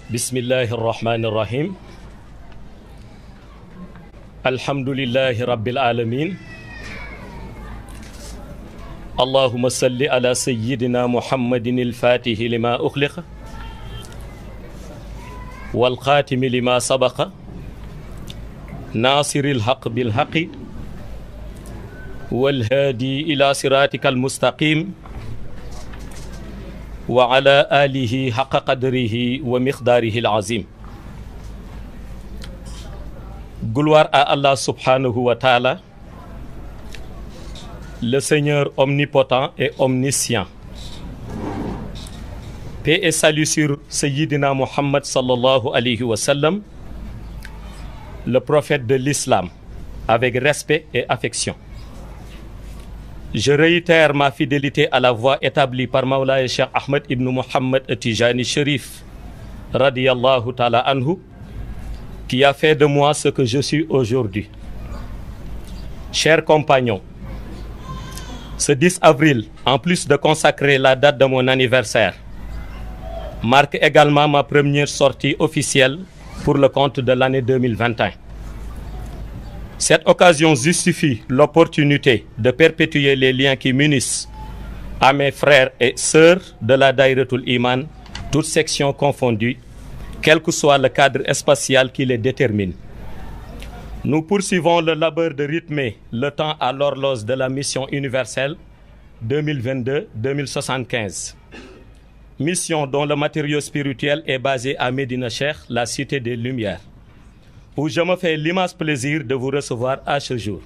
bismillahi irrahmani irrahim alhamdulillahi rabbil alamin allahuma salli ala sayidina muhammadin alfatihi lima uxliqa walxaatimi lima sabaqa naasiri alxaq bilxaqi walhaadi ila siratika almustaqim wa ala alihi xaqa qadrihi wa miqdaarihi alazim. Gloire à Allah subhanahu wa ta'ala, le Seigneur omnipotent et omniscient. Paix et salut sur Sayyidina Muhammad sallallahu alayhi wa sallam, le prophète de l'islam, avec respect et affection. Je réitère ma fidélité à la voie établie par Mawlaaya Cheikh Ahmed ibn Mohammed Tijani Chérif, radiyallahu ta'ala anhu, qui a fait de moi ce que je suis aujourd'hui. Chers compagnons, ce 10 avril, en plus de consacrer la date de mon anniversaire, marque également ma première sortie officielle pour le compte de l'année 2021. Cette occasion justifie l'opportunité de perpétuer les liens qui m'unissent à mes frères et sœurs de la Daïratul Iman, toutes sections confondues, quel que soit le cadre spatial qui les détermine. Nous poursuivons le labeur de rythmer le temps à l'horloge de la mission universelle 2022-2075. Mission dont le matériau spirituel est basé à Médina Cheikh, la cité des Lumières, où je me fais l'immense plaisir de vous recevoir à ce jour.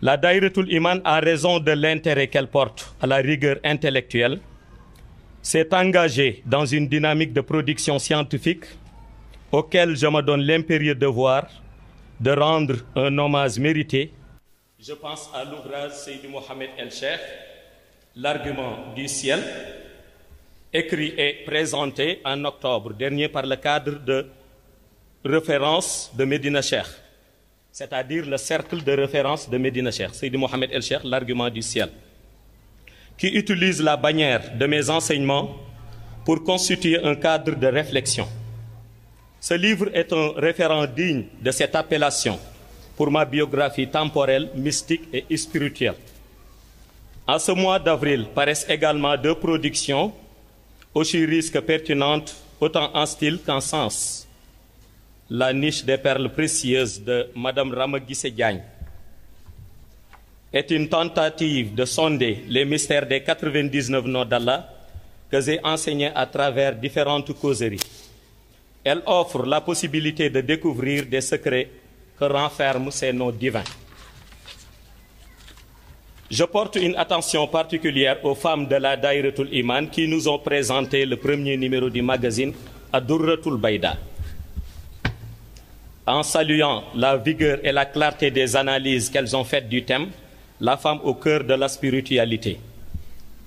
La Daïratul Iman, à raison de l'intérêt qu'elle porte à la rigueur intellectuelle, s'est engagée dans une dynamique de production scientifique auquel je me donne l'impérieux devoir de rendre un hommage mérité. Je pense à l'ouvrage Seydi Mohamed El Cheikh, L'argument du ciel, écrit et présenté en octobre dernier par le cadre de référence de Médina Cheikh, c'est-à-dire le cercle de référence de Médina Cheikh, Seydi Mohamed El Cheikh, L'argument du ciel, qui utilise la bannière de mes enseignements pour constituer un cadre de réflexion. Ce livre est un référent digne de cette appellation pour ma biographie temporelle, mystique et spirituelle. En ce mois d'avril paraissent également deux productions aussi riches que pertinentes, autant en style qu'en sens. La niche des perles précieuses de Madame Rama Guissé Diagne est une tentative de sonder les mystères des 99 noms d'Allah que j'ai enseignés à travers différentes causeries. Elle offre la possibilité de découvrir des secrets que renferment ces noms divins. Je porte une attention particulière aux femmes de la Daïratul Iman qui nous ont présenté le premier numéro du magazine Ad-Durratul Bayda. En saluant la vigueur et la clarté des analyses qu'elles ont faites du thème, la femme au cœur de la spiritualité.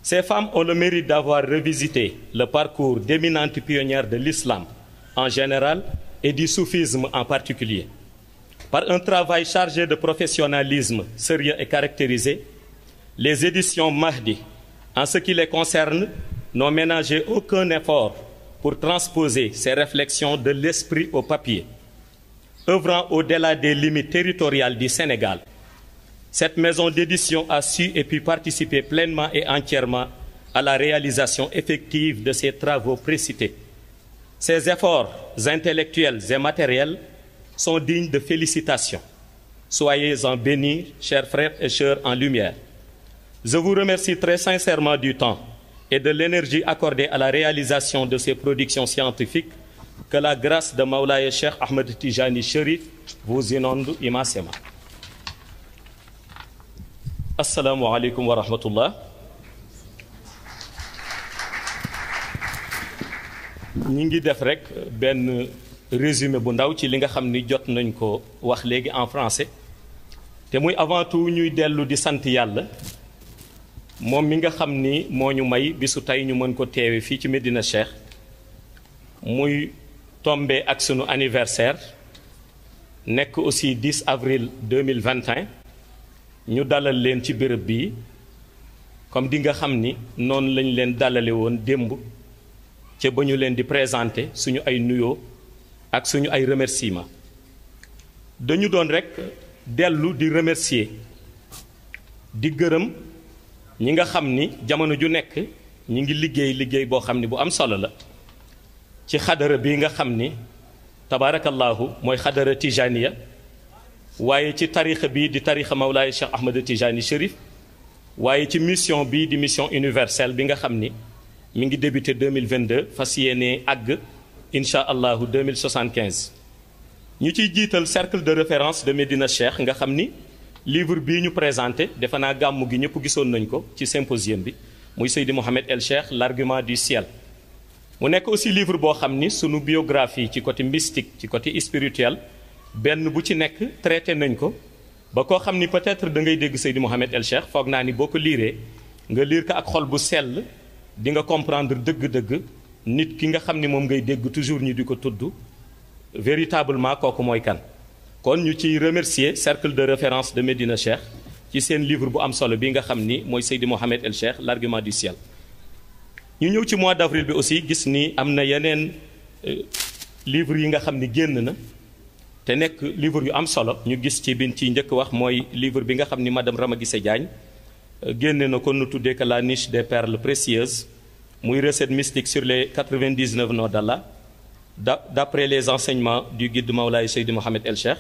Ces femmes ont le mérite d'avoir revisité le parcours d'éminentes pionnières de l'islam en général et du soufisme en particulier. Par un travail chargé de professionnalisme sérieux et caractérisé, les éditions Mahdi, en ce qui les concerne, n'ont ménagé aucun effort pour transposer ces réflexions de l'esprit au papier. Œuvrant au-delà des limites territoriales du Sénégal, cette maison d'édition a su et pu participer pleinement et entièrement à la réalisation effective de ces travaux précités. Ces efforts intellectuels et matériels sont dignes de félicitations. Soyez-en bénis, chers frères et sœurs en lumière. Je vous remercie très sincèrement du temps et de l'énergie accordée à la réalisation de ces productions scientifiques. Que la grâce de Mawlaaya Cheikh Ahmed Tijani Chérif vous inonde immensément. Assalamu alaikum wa rahmatullah. ñi ngi def rek benn résumé bu ndaw ci li nga xam ni jot nañ ko wax léegi en français te muy avant tout ñuy dellu di sant yàlla moom mi nga xam ni moo ñu may bisu tey ñu mën ko teewe fii ci Médina Cheikh muy tombé ak sunu anniversaire nekk aussi 10 avril 2021 ñu dalal leen ci béréb bii comme di nga xam ni noonu lañ leen dalale woon démb ca ba ñu leen di présenter suñu ay nuyoo ak suñu ay remerciements dañu doon rek dellu di remercier di gërëm ñi nga xam ni jamono ju nekk ñi ngi liggéey boo xam ni bu am solo la ci xadara bi nga xam ni tabaarakallaahu mooy xadara tijaniya waaye ci tarixa bi di tarixa Mawlaay Cheikh Ahmed Tijani Chérif waaye ci mission bi di mission universelle bi nga xam ni mi ngi débuté 2022 fas yéene àgg incha allahu 2075 ñu ciy jiital cercle de référence de Médina Cheikh nga xam ni livre bii ñu présenté defe naa gàmmu gi ñëpp gisoon nañ ko ci symposium bi muy Seydi Mohamed El Cheikh l'argument du ciel mu nekk aussi livre boo xam ni sunu biographie ci côté mystique ci côté spirituel benn bu ci nekk traité nañ ko ba koo xam ni peut-être da ngay dégg Seydi Mohamed El Cheikh foog naa ni boo ko liiree nga liir ko ak xol bu sell di nga comprendre dëgg-dëgg nit ki nga xam ni moom ngay dégg toujours ñu di ko tudd véritablement kooku mooy kan. kon ñu ciy remercier cercle de référence de Médina Cheikh ci seen livre bu am solo bi nga xam ni mooy Seydi Mohamed El Cheikh l'argument du ciel. ñu ñëw ci mois d'avril bi aussi gis ni am na yeneen livre yi nga xam ni génn na te nekk livre yu am solo ñu gis ci bin ci njëkk wax mooy livre bi nga xam ni madame Rama Guissé Diagne génne na ko nu tuddee que la niche des perles précieuses muy recette mystique sur les 99 noms d'Allah d'après les enseignements du guide Mawlaay Seydi Mohamed El Cheikh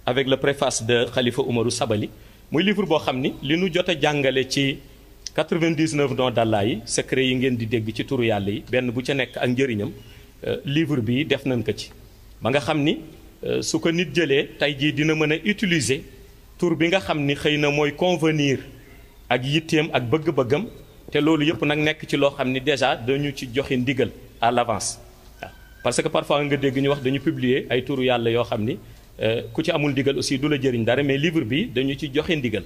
avec le préface de Khalifa Oumarou Sabali muy livre boo xam ni li nu jot a jàngale ci 99 noms d'Allah yi secret yi ngeen di dégg ci turu yàlla yi benn bu ca nekk ak njëriñam livre bi def nañ ko ci ba nga xam ni su ko nit jëlee tey jii dina mën a utiliser tur bi nga xam ni xëy na mooy convenir ak yitteem ak bëgg-bëggam te loolu yëpp nag nekk ci loo xam ni déjà dañu ci joxe ndigal à l'avance waaw parce que parfois nga dégg ñu wax dañu publier ay turu yàlla yoo xam ni ku ci amul ndigal aussi du la jëriñ dara mais livre bi dañu ci joxe ndigal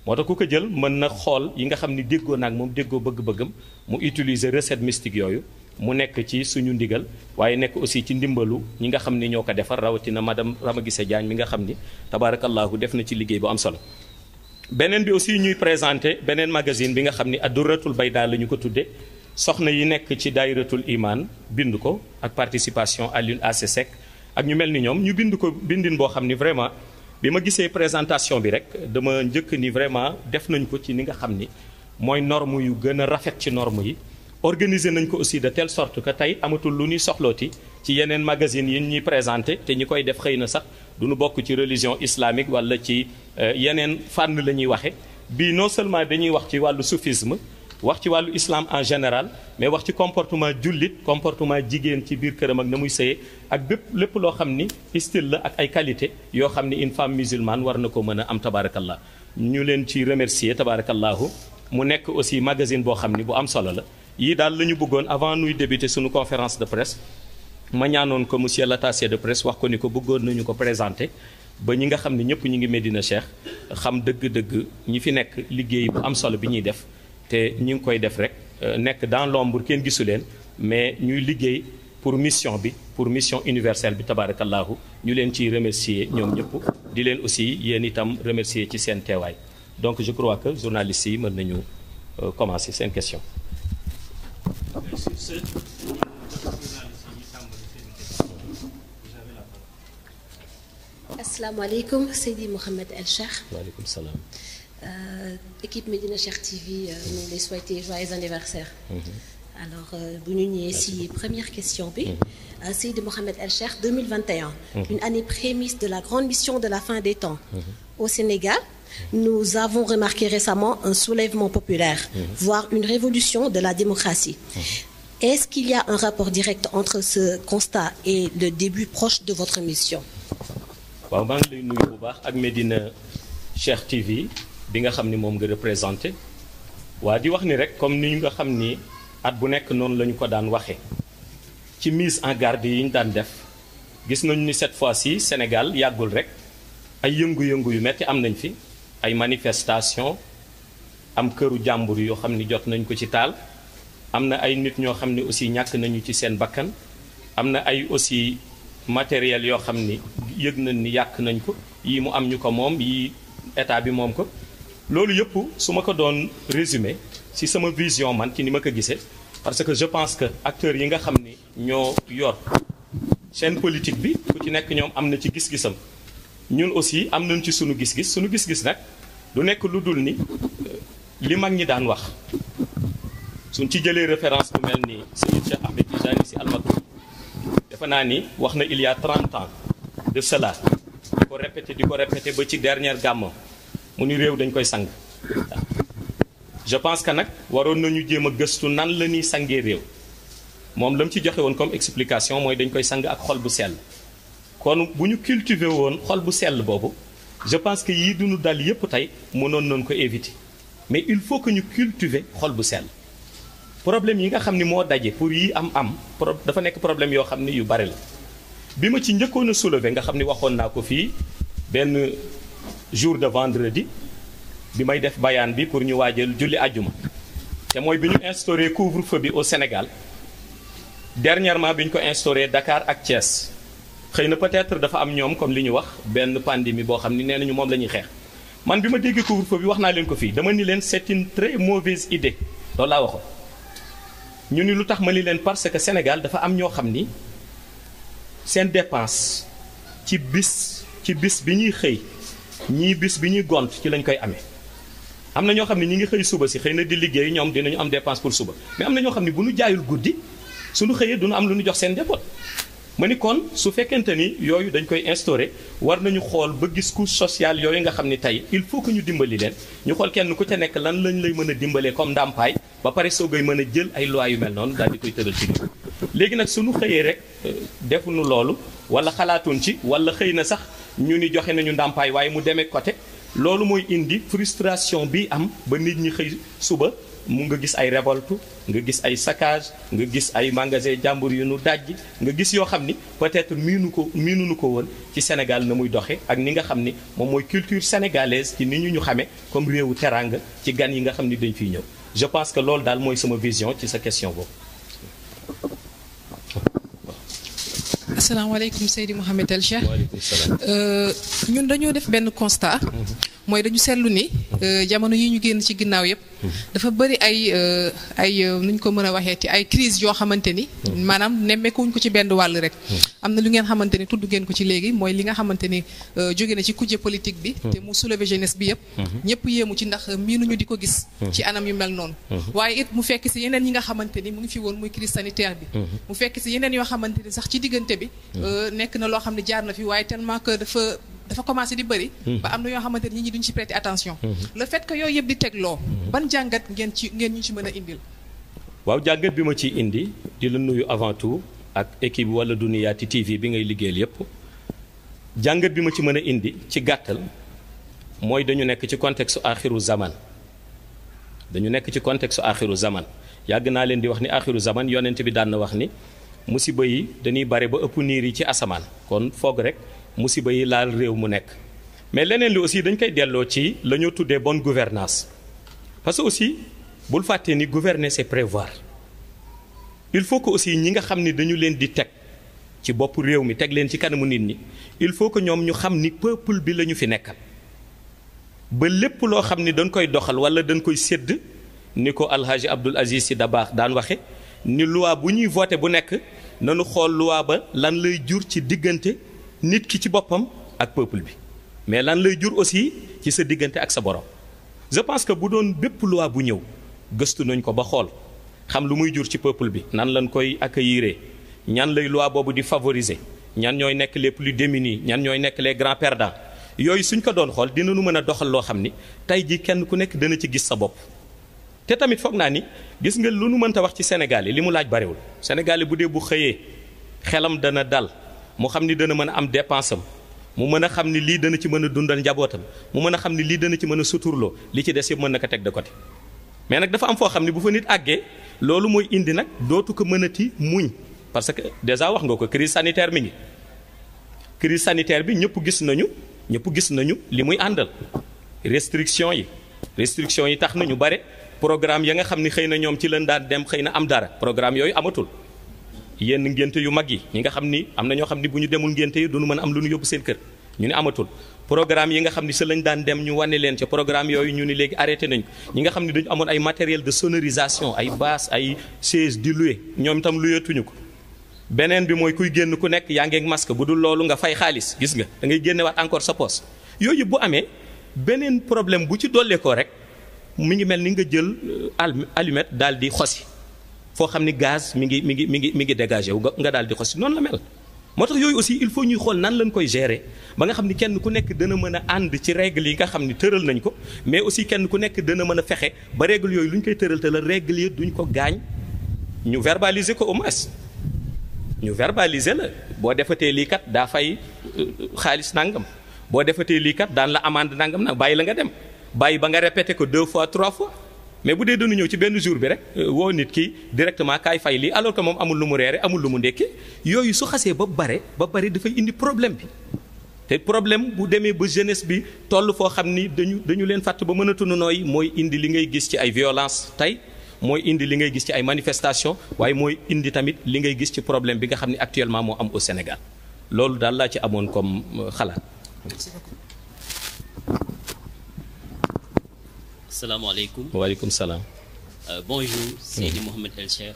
moo tax ku ko jël mën na xool yi nga xam ni déggoo naag moom déggoo bëgg-bëggam mu utiliser recette mystique yooyu mu nekk ci suñu ndigal waaye nekk aussi ci ndimbalu ñi nga xam ni ñoo ko defar rawatina madame Rama Guissé Diagne mi nga xam ni tabarakallahu def na ci liggéey bu am solo. beneen bi aussi ñuy présenté beneen magazine bi nga xam ni Ad-Durratul Bayda la ñu ko tuddee soxna yi nekk ci daayiratul iman bind ko ak participation Alioune Assé Seck ak ñu mel ni ñoom ñu bind ko bindin boo xam ni vraiment bi ma gisee présentation bi rek dama njëkk ni vraiment def nañ ko ci ni nga xam ni mooy norme yu gën a rafet ci norme yi. organiser nañ ko aussi de telle sorte que tey amatul lu ñuy soxlooti ci yeneen magazines yi ñuy présenté te ñi koy def xëy na sax du ñu bokk ci religion islamique wala ci yeneen fànn la ñuy waxe bii non seulement dañuy wax ci wàllu soufisme wax ci wàllu islam en général mais wax ci comportement jullit comportement jigéen ci biir këram ak na muy sëyee ak lépp loo xam ni style la ak ay qualité yoo xam ni une femme musulmane war na ko mën a am tabarakallah ñu leen ci remercier tabarakallahu mu nekk aussi magazine boo xam ni bu am solo la. yii daal la ñu bëggoon avant nuy débuter suñu conférence de presse ma ñaanoon ko monsieur l'attaché de presse wax ko ni ko bëggoon nañu ko présenter ba ñi nga xam ne ñëpp ñu ngi Médina Cheikh xam dëgg-dëgg ñi fi nekk liggéey bu am solo bi ñuy def te ñi ngi koy def rek nekk dans l'ombre kenn gisu leen mais ñuy liggéey pour mission bi pour mission universelle bi tabarakallahu ñu leen ciy remercier ñoom ñëpp di leen aussi yéen itam remercier ci seen teewaay donc je crois que journalistes yi mën nañu commencer seen question. Assalamu alaikum, Seydi Mohamed El Cheikh. Wa alaikum salam. Équipe Médina Cheikh TV, nous les souhaitons joyeux anniversaire. Alors, bu ñu ñëwee ci première question bi. Seydi Mohamed El Cheikh 2021, une année prémisse de la grande mission de la fin des temps. Au Sénégal, nous avons remarqué récemment un soulèvement populaire, voire une révolution de la démocratie. Est-ce qu'il y a un rapport direct entre ce constat et le début proche de votre mission? waaw maa ngi lay nuyu bu baax ak Médina Cheikh TV bi nga xam ni moom nga représenté waa di wax ni rek comme ni nga xam ni at bu nekk noonu la ñu ko daan waxee ci mise en garde yi ñu daan def gis nañu ni cette fois-ci Sénégal yàggul rek ay yëngu-yëngu yu metti am nañ fi ay manifestation am këru jàmbur yoo xam ni jot nañ ko ci taal am na ay nit ñoo xam ni aussi ñàkk nañu ci seen bakkan am na ay aussi matériel yoo xam ni yëg nañ ni yàq nañ ko yii mu am ñu ko moom yii état bi moom ko loolu yëpp su ma ko doon résumé ci sama vision man ci ni ma ko gisee parce que je pense que acteurs yi nga xam ni ñoo yor chaîne politique bi ku ci nekk ñoom am na ci gis-gisam ñun aussi am nañ ci sunu gis-gis nag du nekk lu dul ni li mag ñi daan wax suñ ci jëlee référence bu mel ni Seydi Cheikh Ahmed Tijani Sy Al Maktoum defe naa ni wax na il y a 30 ans de cela di ko répété ba ci dernière gàmmam mu ni réew dañ koy sang je pense que nag waroon nañu jéem a gëstu nan la ñuy sangee réew moom la mu ci joxe woon comme explication mooy dañ koy sang ak xol bu sell kon bu ñu cultiver woon xol bu sell boobu je pense que yii duñu dal yépp tey mënoon nañu ko éviter mais il faut que ñu cultiver xol bu sell problème yi nga xam ni moo daje pour yi am dafa nekk problème yoo xam ni yu bari la bi ma ci njëkkoon a soulever nga xam ni waxoon naa ko fii benn jour de vendredi bi may def bayaan bi pour ñu waajal julli àjjuma te mooy bi ñu instauré couvre-feu bi au Sénégal dernièrement bi ñu ko instauré Dakar ak Thiès xëy na peut-être dafa am ñoom comme li ñu wax benn pandémie boo xam ni nee nañu moom la ñuy xeex man bi ma déggee couvre-feu bi wax naa leen ko fii dama ni leen c'est une très mauvaise idée loolu laa waxoon ñu ni lu tax ma ni leen parce que Sénégal dafa am ñoo xam ni seen dépense ci bis bi ñuy xëy ñii bis bi ñuy gont ci lañ koy amee am na ñoo xam ne ñi ngi xëy suba si xëy na di liggéey ñoom dinañu am dépense pour suba mais am na ñoo xam ne bu ñu jaayul guddi suñu xëyee duñu am lu ñu jox seen njaboot ma ni kon su fekkente ni yooyu dañ koy instauré war nañu xool ba gis couche sociale yooyu nga xam ni tey il faut que ñu dimbali leen ñu xool kenn ku ca nekk lan lañ lay mën a dimbalee comme ndàmpaay ba pare soogay mën a jël ay loi yu mel noonu daal di koy tëral ci ñun léegi nag suñu xëyee rek defuñu loolu wala xalaatuñ ci wala xëy na sax ñu ni joxe nañu ndàmpaay waaye mu demee côté loolu mooy indi frustration bi am ba nit ñi xëy suba mu nga gis ay révolte nga gis ay saccage nga gis ay magasin jàmbur yu nu dajji nga gis yoo xam ni peut-être miinuñu ko woon ci Sénégal na muy doxe ak ni nga xam ni moom mooy culture sénégalaise ci ni ñu xamee comme réewu teranga ci gan yi nga xam ni dañ fiy ñëw je pense que loolu daal mooy sama vision ci sa question boobu. asalaamaaleykum Seydi Mouhamed El Cheikh. waaleykum salaam. ñun dañoo def benn constat. mooy dañu seetlu ni jamono yi ñu génn ci ginnaaw yëpp. dafa bëri ay nu ñu ko mën a waxee ci ay crise yoo xamante ni. maanaam nemmeekuwuñ ko ci benn wàll rek. am na lu ngeen xamante ni tudd ngeen ko ci léegi mooy li nga xamante ni jóge na ci kujje politique bi. te mu soulever jeunesse bi yëpp. ñëpp yéemu ci ndax miinuñu di ko gis. ci anam yu mel noonu. waaye it mu fekk si yeneen yi nga xamante ni mu ngi fi woon muy crise sanitaire bi. mu fekk si yeneen yoo xamante ni sax ci diggante bi. nekk na loo xam ne jaar na fi waaye tellement que dafa commencé di bëri. ba am na yoo xamante ni nit ñi duñ ci prêter attention. le fait que yooyu yëpp di tegloo. ban jàngat ngeen ñu ci mën a indil. waaw jàngat bi ma ciy indi di la nuyu avant tout ak équipe wala Duniyaati TV bi ngay liggéeyal yépp jàngat bi ma ci mën a indi ci gàttal mooy dañu nekk ci contexte axiru zaman dañu nekk ci contexte axiru zaman yàgg naa leen di wax ni axiru zaman yonent bi daan na wax ni musiba yi dañuy bare ba ëpp niir yi ci asamaan kon foog rek musiba yi laal réew mu nekk mais leneen li aussi dañ koy delloo ci la ñoo tuddee bonne gouvernance parce que aussi bul fàtte ni gouverner c'est prévoir il faut que aussi ñi nga xam ni dañu leen di teg ci bopp réew mi teg leen ci kanamu nit ñi il faut que ñoom ñu xam ni peuple bi la ñu fi nekkal ba lépp loo xam ni dañ koy doxal wala dañ koy sédd ni ko Alhaji Abdoul Aziz Sy Dabakh daan waxe ni loi bu ñuy voté bu nekk nanu xool loi ba lan lay jur ci diggante nit ki ci boppam ak peuple bi mais lan lay jur aussi ci sa diggante ak sa borom je pense que bu doon bépp loi bu ñëw gëstu nañ ko ba xool xam lu muy jur ci peuple bi nan lañ koy accueillir ñan lay loi boobu di favoriser ñan ñooy nekk les plus démunis ñan ñooy nekk les grands perdants yooyu suñ ko doon xool dinañu mën a doxal loo xam ni tey ji kenn ku nekk dana ci gis sa bopp te tamit foog naa ni gis nga lu nu mënta wax ci Sénégal yi li mu laaj bariwul Sénégal yi bu dee bu xëyee xelam dana dal mu xam ni dana mën a am dépense am mu mën a xam ni lii dana ci mën a dundal njabootam mu mën a xam ni lii dana ci mën a suturloo li ci des yëpp mën na ko teg de côté mais nag dafa am foo xam ni bu fa nit àggee loolu mooy indi nag dootu ko mënati muñ parce que déjà wax nga ko crise sanitaire mi ngi crise sanitaire bi ñëpp gis nañu li muy àndal restriction yi tax na ñu bare programme ya nga xam ni xëy na ñoom ci leen daan dem xëy na am dara programme yooyu amatul yenn ngénte yu mag yi ñi nga xam ni am na ñoo xam ni bu ñu demul ngénte yi duñu mën a am lu ñu yóbbu seen kër ñu ne amatul programme yi nga xam ni sa lañ daan dem ñu wane leen ca programme yooyu ñu ni léegi arrêté nañ ko ñi nga xam ne dañu amoon ay matériel de sonorisation ay basse ay chaise di louer ñoom itam luyeetuñu ko beneen bi mooy kuy génn ku nekk yaa ngeeg masque bu dul loolu nga fay xaalis gis nga da ngay génnewaat encore sa poche yooyu bu amee beneen problème bu ci dolleekoo rek mi ngi mel ni nga jël allumette daal di xosi foo xam ni gaz mi ngi dégagé wu nga daal di xosi noonu la mel. moo tax yooyu aussi il faut ñuy xool nan lañ koy gérer ba nga xam ni kenn ku nekk dana mën a ànd ci règle yi nga xam ni tëral nañ ko mais aussi kenn ku nekk dana mën a fexe ba règle yooyu lu ñu koy tëral te la règle yi duñ ko gaañ ñu verbaliser ko au moins ñu verbaliser la boo defatee lii kat daa fay xaalis nangam boo defatee lii kat daan la amende nangam nag bàyyi la nga dem bàyyi ba nga répété ko 2 fois 3 fois mais bu dee dañu ñëw ci benn jour bi rek woo nit ki directement kaay fay lii alors que moom amul lu mu reere amul lu mu ndekkee yooyu su xasee ba bare dafay indi problème bi te problème bu demee ba jeunesse bi toll foo xam ni dañu leen fàtt ba mënatuñu nooy mooy indi li ngay gis ci ay violence tey mooy indi li ngay gis ci ay manifestation waaye mooy indi tamit li ngay gis ci problème bi nga xam ne actuellement moo am au Sénégal loolu daal laa ci amoon comme xalaat. Salaamaaleykum. Waaleykum salaam. Bonjour, Seydi Mohamed El Cheikh.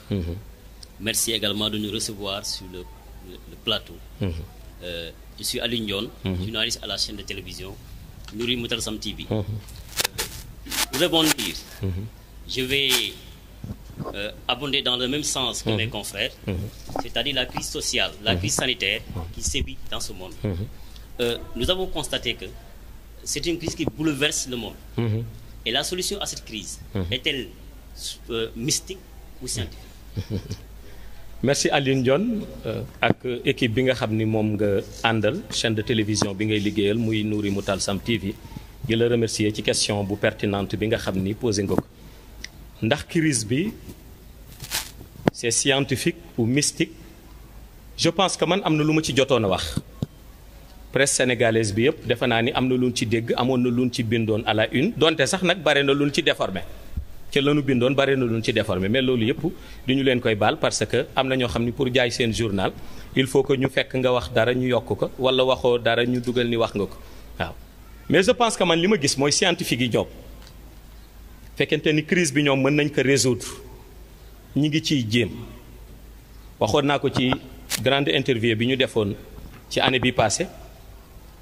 Merci également de nous recevoir sur le plateau. Je suis Alioune Ndione, journaliste à la chaîne de télévision Nouri Moutalsam TV. Pour rebondir, je vais abonder dans le même sens que mes confrères, c'est-à-dire la crise sociale, la crise sanitaire qui sévit dans ce monde. Nous avons constaté que c'est une crise qui bouleverse le monde. Et la solution à cette crise est-elle mystique ou scientifique? Merci Alioune Ndione ak équipe bi nga xam ni moom nga àndal chaîne de télévision bi ngay liggéeyal muy Nouri Moutalsam TV di la remercier ci question bu pertinente bi nga xam ni posé nga ko ndax crise bi c'est scientifique ou mystique je pense que man am na lu ma ci jotoon a wax presse sénégalaise bi yëpp defe naa ni am na luñ ci dégg amoon na luñ ci bindoon à la une donte sax nag bare na luñ ci déformé ci lanu bindoon bare na luñ ci déformé mais loolu yëpp du ñu leen koy baal parce que am na ñoo xam ni pour jaay seen journal il faut que ñu fekk nga wax dara ñu yokk ko wala waxoo dara ñu dugal ni wax nga ko waaw mais je pense que man li ma gis mooy scientifique yi ñoom fekkente ni crise bi ñoom mën nañ ko résoudre ñi ngi ciy jéem waxoon naa ko ci grande interview bi ñu defoon ci année bi passée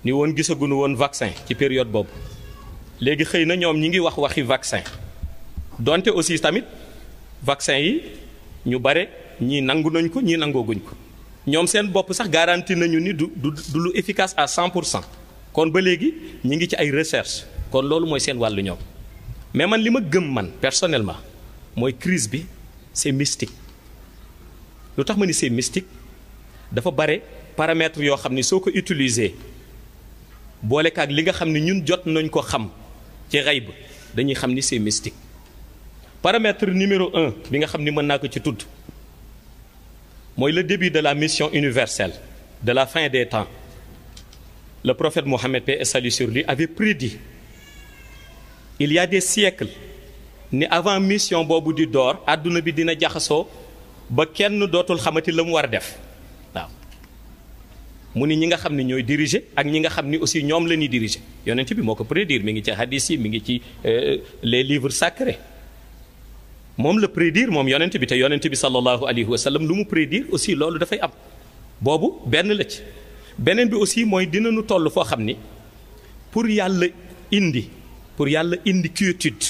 ni woon gisaguñu woon vaccin ci période boobu léegi xëy na ñoom ñi ngi waxi vaccin donte aussi tamit vaccin yi ñu bare ñii nangu nañ ko ñii nangooguñ ko ñoom seen bopp sax garanti nañu ni du lu efficace à 100% kon ba léegi ñi ngi ci ay recherche kon loolu mooy seen wàllu ñoom mais man li ma gëm man personnellement mooy crise bi c'est mystique lu tax ma ni c'est mystique dafa bare paramètres yoo xam ni soo ko utiliser boole kaak li nga xam ni ñun jot nañ ko xam ci xayb dañuy xam ni c'est mystique paramètre numéro 1 bi nga xam ni mën naa ko ci tudd mooy le début de la mission universelle de la fin des temps le prophète Mohammed paix et salut sur lui avait prédit il y a des siècles ni avant mission boobu di door àdduna bi dina jaxasoo ba kenn dootul xamati la mu war a def waaw mu ni ñi nga xam ni ñooy diriger ak ñi nga xam ni aussi ñoom la ñuy diriger yonent bi moo ko prédire mi ngi ci hadis yi mi ngi ci les livres sacrés moom la prédire moom yonent bi te yonent bi sallallahu alayhi wa sallam lu mu prédire aussi loolu dafay am boobu benn la ci beneen bi aussi mooy dinañu toll foo xam ni pour yàlla indi quiétude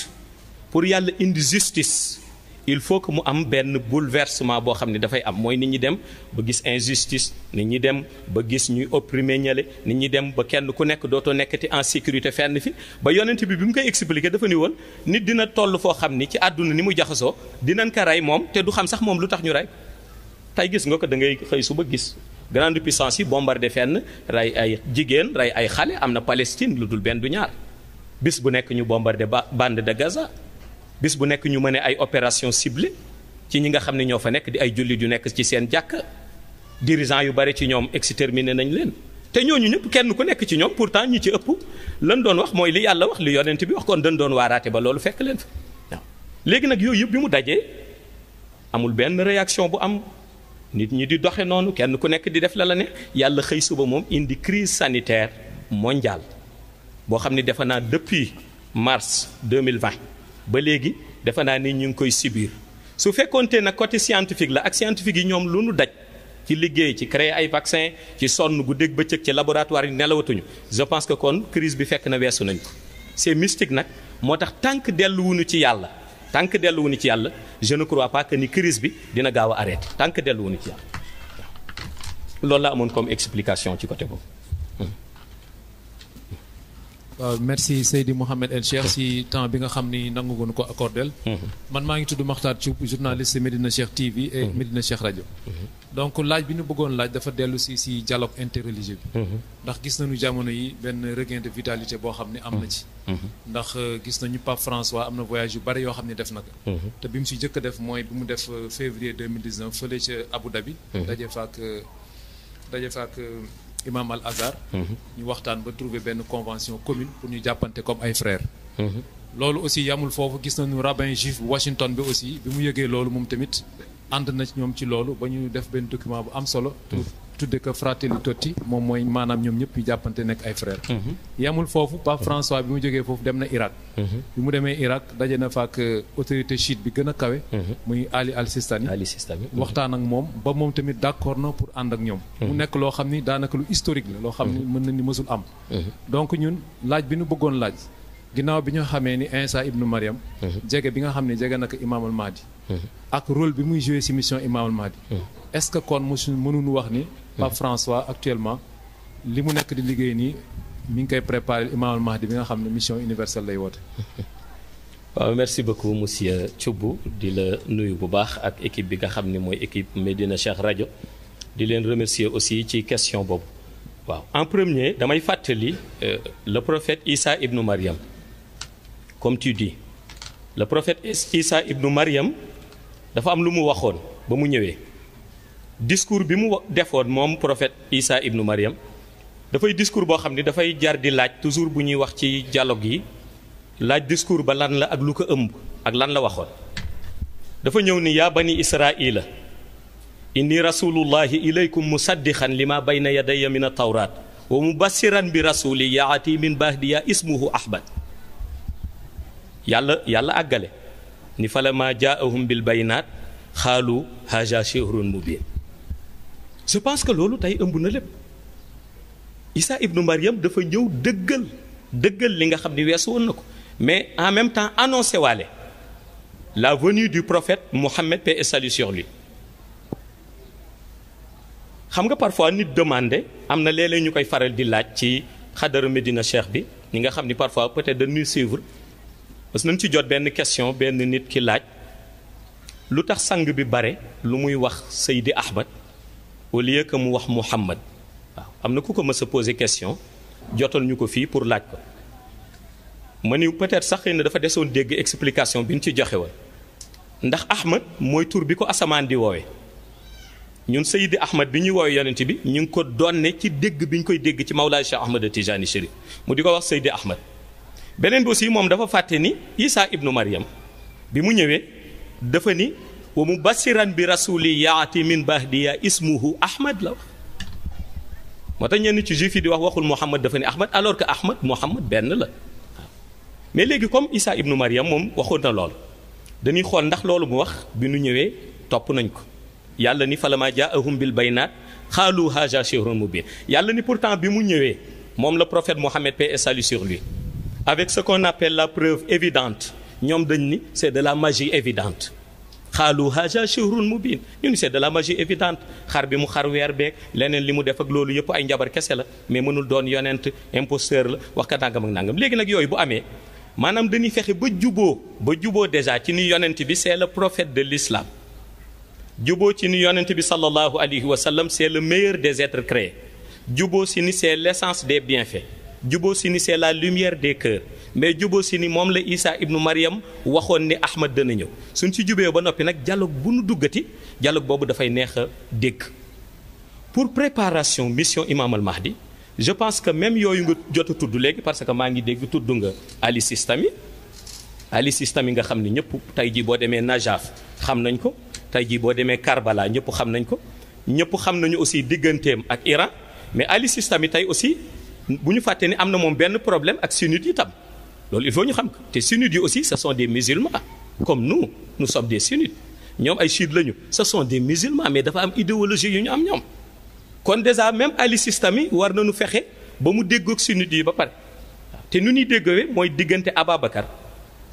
pour yàlla indi justice il faut que mu am benn bouleversement boo xam ne dafay am mooy nit ñi dem ba gis injustice nit ñi dem ba gis ñuy opprimer ñale nit ñi dem ba kenn ku nekk dootoo nekkati en sécurité fenn fi ba yonent bi mu koy expliquer dafa ni woon nit dina toll foo xam ni ci àdduna ni mu jaxasoo dinañ ko rey moom te du xam sax moom lu tax ñu rey tey gis nga ko da ngay xëy suba gis grande puissance yi bombardé fenn rey ay jigéen rey ay xale am na Palestine lu dul benn du ñaar bis bu nekk ñu bombardé bande de Gaza bis bu nekk ñu mëne ay opération ciblée ci ñi nga xam ne ñoo fa nekk di ay jullit yu nekk ci seen jàkk dirigeants yu bari ci ñoom exterminé nañ leen te ñooñu ñëpp kenn ku nekk ci ñoom pourtant ñi ci ëpp lan doon wax mooy li yàlla wax li yonent bi wax kon dañ doon waaraate ba loolu fekk leen fa waaw léegi nag yooyu yëpp bi mu dajee amul benn réaction bu am nit ñi di doxe noonu kenn ku nekk di def la ne yàlla xëy suba moom indi crise sanitaire mondiale boo xam ni defe naa depuis mars 2020 ba léegi defe naa ni ñu ngi koy subir su fekkoonte nag côté scientifique la ak scientifique yi ñoom lu nu daj ci liggéey ci créer ay vaccin ci sonn guddeeg bëccëg ci laboratoire yi nelawatuñu je pense que kon crise bi fekk na weesu nañ ko c'est mystique nag moo tax tant que delluwuñu ci yàlla je ne crois pas que ni crise bi dina gaaw a arrêté tant que delluwuñu ci yàlla loolu la amoon comme explication ci côté boobu. waaw merci Seydi Mouhamed El Cheikh si temps bi nga xam ni nangu woon ko accordel man maa ngi tudd Makhtar Thioub journaliste Medina Cheikh TV et Medina Cheikh Radio. donc laaj bi ñu bëggoon laaj dafa dellu si dialogue interreligieux bi. ndax gis nañu jamono yi benn regain de vitalité boo xam ne am na ci. ndax gis nañu Pape François am na voyage yu bari yoo xam ne def na ko. te bi mu si jëkk a def mooy bi mu def février 2019 fële ca Abu Dhabi. daje fa ak Imam Al Azhar. ñu waxtaan ba trouver benn convention commune pour ñu jàppante comme ay frères. loolu aussi yamul foofu gis nañu rabbin juif Washington bi aussi bi mu yëgee loolu moom tamit ànd na ci ñoom ci loolu ba ñu def benn document bu am solo. tudde ko Fratelli Tutti moom mooy maanaam ñoom ñëpp ñu jàppante nekk ay frères. yamul foofu Pape François bi mu jógee foofu dem na Irak. bi mu demee Irak daje na fa ak autorité chiite bi gën a kawe. muy Ali al-Sistani. waxtaan ak moom ba moom tamit d'accord na pour ànd ak ñoom. mu nekk loo xam ni daanaka lu historique la loo xam ni mën na ni mësul am. donc ñun laaj bi ñu bëggoon laaj. ginnaaw bi ñu xamee ni Insa ibnu Mariam. jege bi nga xam ne jege na ko Imam al Mahdi. ak rôle bi muy joué ci mission Imam al Mahdi. est-ce que kon mënuñu wax ni. Pape François actuellement li mu nekk di liggéey nii mi ngi koy préparer Imam al Mahdi bi nga xam ne mission universelle lay woote. waaw merci beaucoup monsieur Thioub di la nuyu bu baax ak équipe bi nga xam ne mooy équipe Medina Cheikh Radio di leen remercier aussi ci question boobu. waaw en premier damay fàttali le prophète Issa ibnu Mariam comme tu dis le prophète Issa ibnu Mariam dafa am lu mu waxoon ba mu ñëwee. discours bi mu defoon moom prophète Issa ibnu Mariam dafay discours boo xam ni dafay jar di laaj toujours bu ñuy wax ci dialogue yi laaj discours ba lan la ak lu ko ëmb ak lan la waxoon dafa ñëw ni yaa bani israila inni rasulullahi ilaykum musaddiqan lima bayna yadayya min at-tawrat wa mubassiran bi rasuli yaati min bahdiya ismuhu ahmad yàlla àggale ni falama jaahum bil bayinat xaalu haja shihrun mubin. je pense que loolu tey ëmb na lépp Issa ibnu Mariam dafa ñëw dëggal li nga xam ni weesu woon na ko mais en même temps annoncé waale la venue du prophète Mohammed paix et salut sur lui. xam nga parfois nit demandé am na léeg-léeg ñu koy faral di laaj ci xadara Medina Cheikh bi ñi nga xam ni parfois peut-être dañuy suivre parce que nañ ci jot benn question benn nit ki laaj lu tax sang bi bare lu muy wax Seydi Ahmad au lieu que mu wax Muhammad waaw am na ku ko mës a poser question jotal ñu ko fii pour laaj ko ma ni peut-être sax xëy na dafa desoon dégg explication bi ñu ci joxe woon ndax Ahmad mooy tur bi ko asamaan di woowee ñun Seydi Ahmad bi ñuy woowee yonent bi ñu ngi ko donne ci dégg bi ñu koy dégg ci Mawlaay Cheikh Ahmad Tijani Chérif mu di ko wax Seydi Ahmad beneen bi aussi moom dafa fàtte ni Issa ibnu Mariam bi mu ñëwee dafa ni wa mubassiran bi rasuli yaati min bahdiya ismuhu Ahmad la wax moo tax ñenn ci juif yi di wax waxul Muhammad dafa ni Ahmad alors que Ahmad Muhammad benn la waaw mais léegi comme Issa ibnu Mariam moom waxoon na lool dañuy xool ndax loolu mu wax bi nu ñëwee topp nañ ko yàlla ni falama jaahum bil bayinat xaalu haja shihrun mubin yàlla ni pourtant bi mu ñëwee moom le prophète Mohammed paix et salut sur lui avec ce qu'on appelle la preuve évidente ñoom dañ ni c'est de la magie évidente xaalu haja shihrun mubin ñu ni c'est de la magie évidente xar bi mu xar weer beeg leneen li mu def ak loolu yëpp ay njabar kese la mais mënul doon yonent imposteur la wax ka nangam ak nangam léegi nag yooyu bu amee maanaam dañuy fexe ba juboo déjà ci ni yonent bi c'est le prophète de l'islam juboo ci ni yonent bi sallallahu alayhi wa sallam c'est le meilleur des êtres créés juboo si ni c'est l'essence des bienfaits juboo si ni c'est la lumière des cœurs mais juboo si ni moom la Issa ibnu Mariam waxoon ni Ahmad dana ñëw suñ ci jubee ba noppi nag dialogue bu nu duggati dialogue boobu dafay neex a dégg pour préparation mission Imam al Mahdi je pense que même yooyu nga jot a tudd léegi parce que maa ngi dégg tudd nga Ali Sistami nga xam ne ñëpp tey jii boo demee Najaf xam nañ ko tey jii boo demee Karbala ñëpp xam nañ ko ñëpp xam nañu aussi digganteem ak Iran mais Ali Sistami tey aussi bu ñu fàtte ni am na moom benn problème ak sunnite yi tam loolu il faut ñu xam ko te sunnite yi aussi ce sont des musulmans comme nous sommes des sunnites ñoom ay chiites lañu ce sont des musulmans mais dafa am idéologie yu ñu am ñoom kon déjà même Ali Sistami war nañu fexe ba mu déggoog sunnite yi ba pare te nu ñuy déggowee mooy diggante Ababacar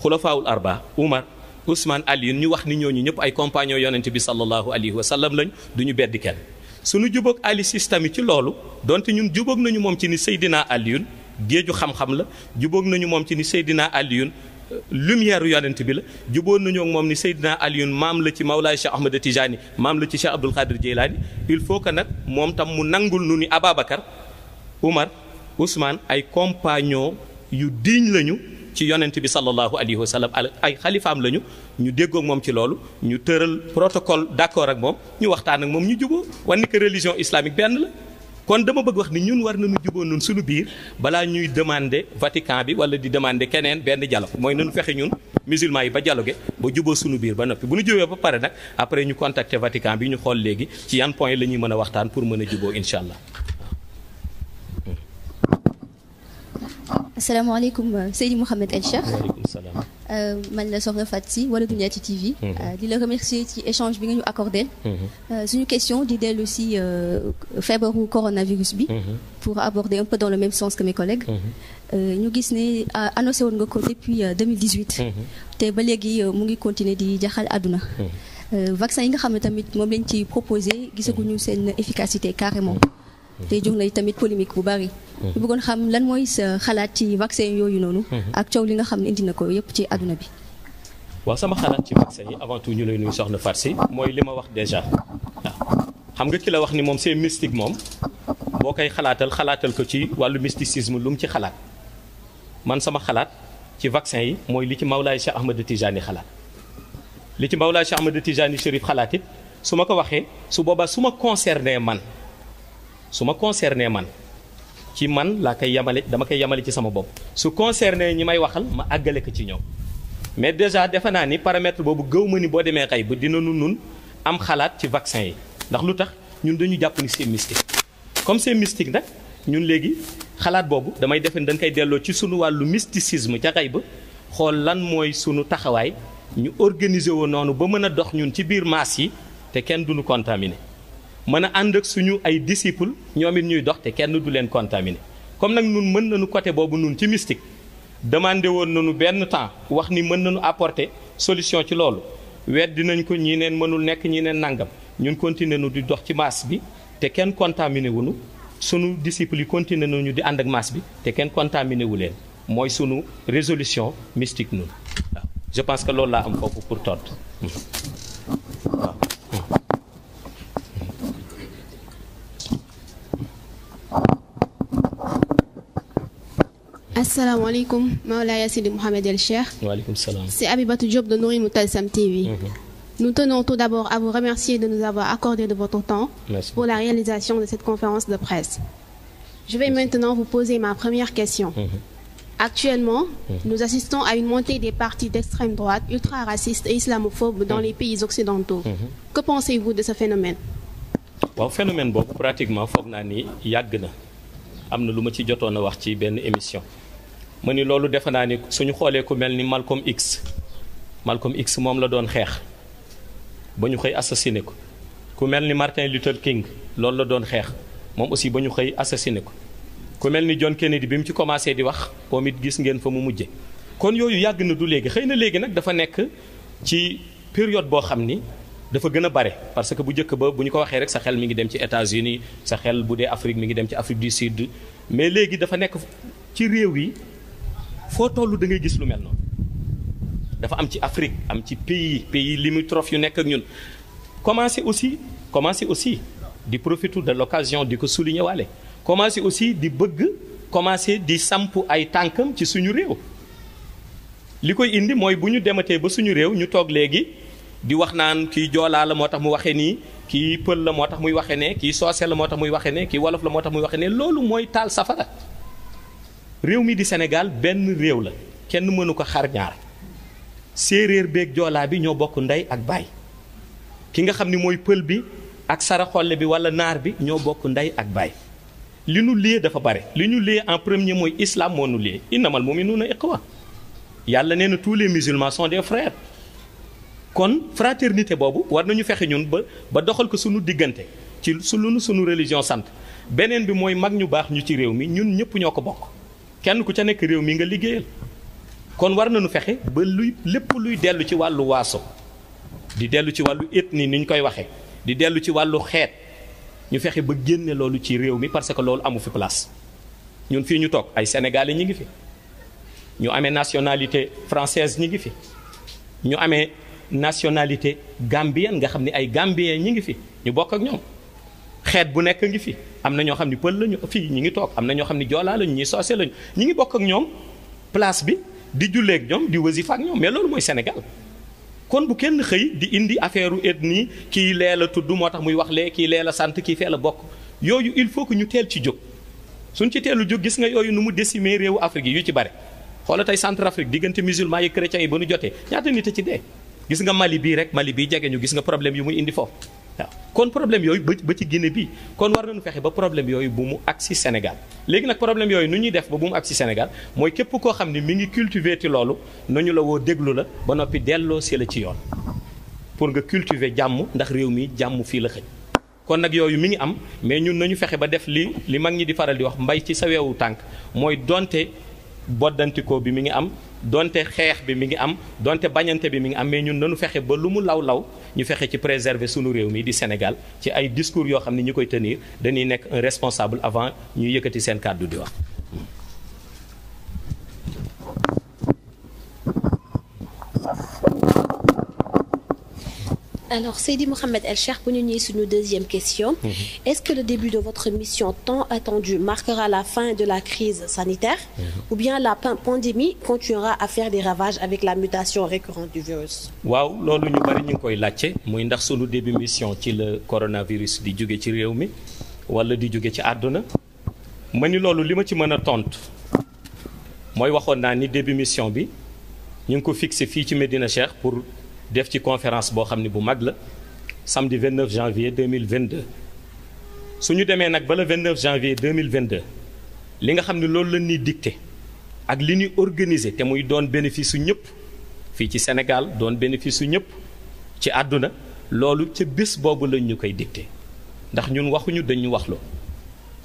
xulafaawul arba Umar Ousmane Ali ñu wax ni ñooñu ñëpp ay compagnons yonent bi sallallahu alayhi wa sallam lañ du ñu beddi kenn suñu jubóog Ali Sistami ci loolu donte ñun jubóog nañu moom ci ni Seydina Aliyun géeju xam-xam la jubóog nañu moom ci ni Seydina Aliyun lumière yonent bi la jubóog nañu ak moom ni Seydina Aliyun maam la ci Mawlaay Cheikh Ahmed Tijani maam la ci Cheikh Abdul Qadir Jeylaani il faut que nag moom tam mu nangul nu ni Ababacar Umar Ousmane ay compagnons yu digne lañu ci yonent bi sallallahu alayhi wa sallam ay xalifaam lañu ñu déggoog moom ci loolu ñu tëral protocole d'accord ak moom ñu waxtaan ak moom ñu juboo wan ni que religion islamique benn la kon dama bëgg wax ni ñun war nañu juboo nun suñu biir balaa ñuy demander Vatican bi wala di demander keneen benn dialogue mooy nañu fexe ñun musulmans yi ba dialogué ba juboo suñu biir ba noppi bu ñu jubee ba pare nag après ñu contacter Vatican bi ñu xool léegi ci yan point la ñuy mën a waxtaan pour mën a juboo incha allah. asalaamaaleykum Seydi Mouhamed El Cheikh. waaleykum salaam. man la Soxna Fatou Sy wala Dunya ci TV. di la remercier ci échange bi nga ñu accordé. suñu question di dellu si feebaru coronavirus bi. pour aborder un peu dans le même sens que mes collègues. ñu gis ne annoncé woon nga ko depuis 2018. te ba léegi mu ngi continuer di jaxal àdduna. vaccin yi nga xam ne tamit moom lañ ci proposé gisaguñu seen efficacité carrément. te jóg na tamit polémique bu bari. ñu bëggoon xam lan mooy sa xalaat ci vaccin yooyu noonu. ak coow li nga xam ne indi na ko yépp ci àdduna bi. waaw sama xalaat ci vaccin yi avant tout ñu lay nuyu soxna Farsi mooy li ma wax déjà waaw xam nga ki la wax ni moom c'est mystique moom boo koy xalaatal ko ci wàllu mysticisme lu mu ci xalaat man sama xalaat ci vaccin yi mooy li ci Mawlaay Cheikh Ahmed Tijani xalaat li ci Mawlaay Cheikh Ahmed Tijani Chérif xalaat it su ma ko waxee su boobaa su ma concerné man ci man laa koy yamale dama koy yamale ci sama bopp su concerné ñi may waxal ma àggale ko ci ñoom mais déjà defe naa ni paramètre boobu gëw ma ni boo demee xay ba dina nun am xalaat ci vaccin yi ndax lu tax ñun dañu jàpp ni c'est mystique comme c'est mystique nag ñun léegi xalaat boobu damay defe ni dañ koy delloo ci sunu wàllu mysticisme ca xay ba xool lan mooy sunu taxawaay ñu organiser woo noonu ba mën a dox ñun ci biir masse yi te kenn duñu contaminé mën a ànd ak suñu ay disciples ñoom it ñuy dox te kenn du leen contaminé comme nag ñun mën nañu côté boobu ñun ci mystique demandé woon nañu benn temps wax ni mën nañu apporter solution ci loolu weddi nañ ko ñii neen mënul nekk ñii neen nangam ñun continuer nu di dox ci masse bi te kenn contaminé wuñu sunu disciples yi continuer nañu di ànd ak masse bi te kenn contaminé wu leen mooy sunu résolution mystique ñun waaw je pense que loolu laa am foofu pour tontu waaw. Asalaamaaleykum Mawlaaya Seydi Mouhamed El Cheikh. Waaleykum salaam. C'est Abibatou Diop de Nouri Moutalsam TV. Nous tenons tout d'abord à vous remercier de nous avoir accordé de votre temps. Merci. Pour la réalisation de cette conférence de presse. Je vais maintenant vous poser ma première question. Actuellement, nous assistons à une montée des partis d'extrême droite ultra-racistes et islamophobes dans les pays occidentaux. Que pensez-vous de ce phénomène? waaw phénomène boobu pratiquement foog naa ni yàgg na am na lu ma ci jotoon a wax ci benn émission ma ni loolu defe naa ni suñu xoolee ku mel ni Malcolm X moom la doon xeex ba ñu xëy assassiné ko ku mel ni Martin Luther King loolu la doon xeex moom aussi ba ñu xëy assassiné ko ku mel ni John Kennedy bi mu ci commencé di wax moom it gis ngeen fa mu mujje kon yooyu yàgg na du léegi xëy na léegi nag dafa nekk ci période boo xam ni dafa gën a bare parce que bu njëkk ba bu ñu ko waxee rek sa xel mi ngi dem ci États-Unis sa xel bu dee Afrique mi ngi dem ci Afrique du Sud mais léegi dafa nekk ci réew yi foo tollu da ngay gis lu mel noonu dafa am ci Afrique am ci pays limitrophes yu nekk ak ñun commencé aussi di profiter de l'occasion di ko souligner waale commencé aussi di commencé di samp ay tànkam ci suñu réew li koy indi mooy bu ñu dematee ba suñu réew ñu toog léegi di wax naan kii joolaa la moo tax mu waxee nii kii pël la moo tax muy waxee ne kii soose la moo tax muy waxee ne kii wolof la moo tax muy waxee ne loolu mooy taal safara réew mi di Sénégal benn réew la kenn mënu ko xar ñaar séeréer beeg joolaa bi ñoo bokk ndey ak baay ki nga xam ni mooy pël bi ak saraxolle bi wala naar bi ñoo bokk ndey ak baay li nu liyee dafa bare li ñu liyee en premier mooy islam moo nu liyee innamal mu'minuuna ixwa yàlla nee na tous les musulmans sont des frères kon fraternité boobu war nañu fexe ñun ba doxal ko suñu diggante ci suñu religion sant beneen bi mooy mag ñu baax ñu ci réew mi ñun ñëpp ñoo ko bokk kenn ku ca nekk réew mi nga liggéeyal kon war nañu fexe ba lépp luy dellu ci wàllu waaso di dellu ci wàllu ethnie ni ñu koy waxee di dellu ci wàllu xeet ñu fexe ba génne loolu ci réew mi parce que loolu amu fi place ñun fii ñu toog ay sénégalais ñi ngi fi ñu amee nationalité française ñi ngi fi ñu amee nationalité gambienne nga xam ne ay gambien ñi ngi fi ñu bokk ak ñoom xeet bu nekk ngi fi am na ñoo xam ne pël lañu fii ñi ngi toog am na ñoo xam ne joolaa lañu ñi soose lañu ñi ngi bokk ak ñoom place bi di julleek ñoom di wasifa ak ñoom mais loolu mooy Sénégal kon bu kenn xëy di indi affaire u ethnie kii lee la tudd moo tax muy wax lee kii lee la sant kii fee la bokk yooyu il faut que ñu teel ci jóg suñ ci teelu jóg gis nga yooyu nu mu décimer réewu Afrique yi yu ci bare xoola tey Centrafrique diggante musulman yi chrétiens yi ba nu jotee ñaata nit a ci dee gis nga Mali bii rek Mali bii jege ñu gis nga problème yu muy indi foofu waaw kon problème yooyu ba ci Guinée bii kon war nañu fexe ba problème yooyu bu mu agsi Sénégal léegi nag problème yooyu nu ñuy def ba bu mu agsi Sénégal mooy képp koo xam ne mi ngi cultiver ci loolu nañu la woo déglu la ba noppi delloo si la ci yoon pour nga cultiver jàmm ndax réew mi jàmm fii la xëj kon nag yooyu mi ngi am mais ñun nañu fexe ba def li mag ñi di faral di wax mbay ci sa weewu tànk mooy donte boddantikoo bi mi ngi am donte xeex bi mi ngi am donte bañante bi mi ngi am mais ñun nañu fexe ba lu mu law ñu fexe ci préserver sunu réew mi di Sénégal ci ay discours yoo xam ne ñi koy tenir dañuy nekk un responsable avant ñuy yëkkati seen kàddu di wax. Alors, Seydi Mohamed El Cheikh, pour nous sur une deuxième question. Est-ce que le début de votre mission tant attendue marquera la fin de la crise sanitaire ou bien la pandémie continuera à faire des ravages avec la mutation récurrente du virus? waaw loolu ñu bari ñu ngi koy laajte muy ndax sunu début mission ci le coronavirus di jóge ci réew mi wala di jóge ci àdduna ma ni loolu li ma ci mën a tontu mooy waxoon naa ni début mission bi ñu ngi ko fixé fii ci Médina Cheikh pour def ci conférence boo xam ne bu mag la samedi 29 janvier 2022 su ñu demee nag ba le 29 janvier 2022 li nga xam ne loolu la ñuy dicté ak li ñuy organiser te muy doon bénéfice su ñëpp fii ci Sénégal doon bénéfice su ñëpp ci àdduna loolu ca bés boobu lañ ñu koy dicté ndax ñun waxuñu dañ ñu waxloo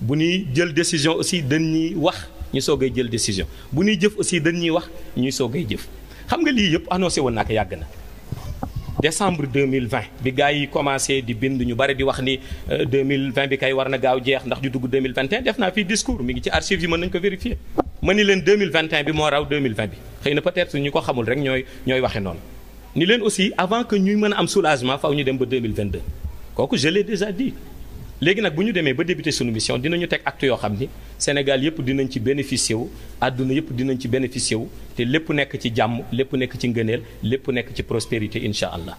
bu ñuy jël décision aussi dañ ñuy wax ñu soogay jël décision bu ñuy jëf aussi dañ ñuy wax ñuy soogay jëf xam nga lii yëpp annoncé woon naa ko yàgg na. décembre 2020 bi gars yi commencé di bind ñu bari di wax ni 2020 bi kay war na gaaw jeex ndax ju dugg 2021 def naa fii discours mi ngi ci archives yi mën nañu ko vérifier ma ni leen 2021 bi moo raw 2020 bi xëy na peut-être ñu ko xamul rek ñooy waxe noonu ni leen aussi avant que ñuy mën a am soulagement faw ñu dem ba 2022 kooku je l'ai déjà dit léegi nag bu ñu demee ba débuter sunu mission dinañu teg acte yoo xam ni Sénégal yëpp dinañ ci bénéficier wu àdduna yëpp dinañ ci bénéficier wu te lépp nekk ci jàmm lépp nekk ci ngëneel lépp nekk ci prospérité incha allah.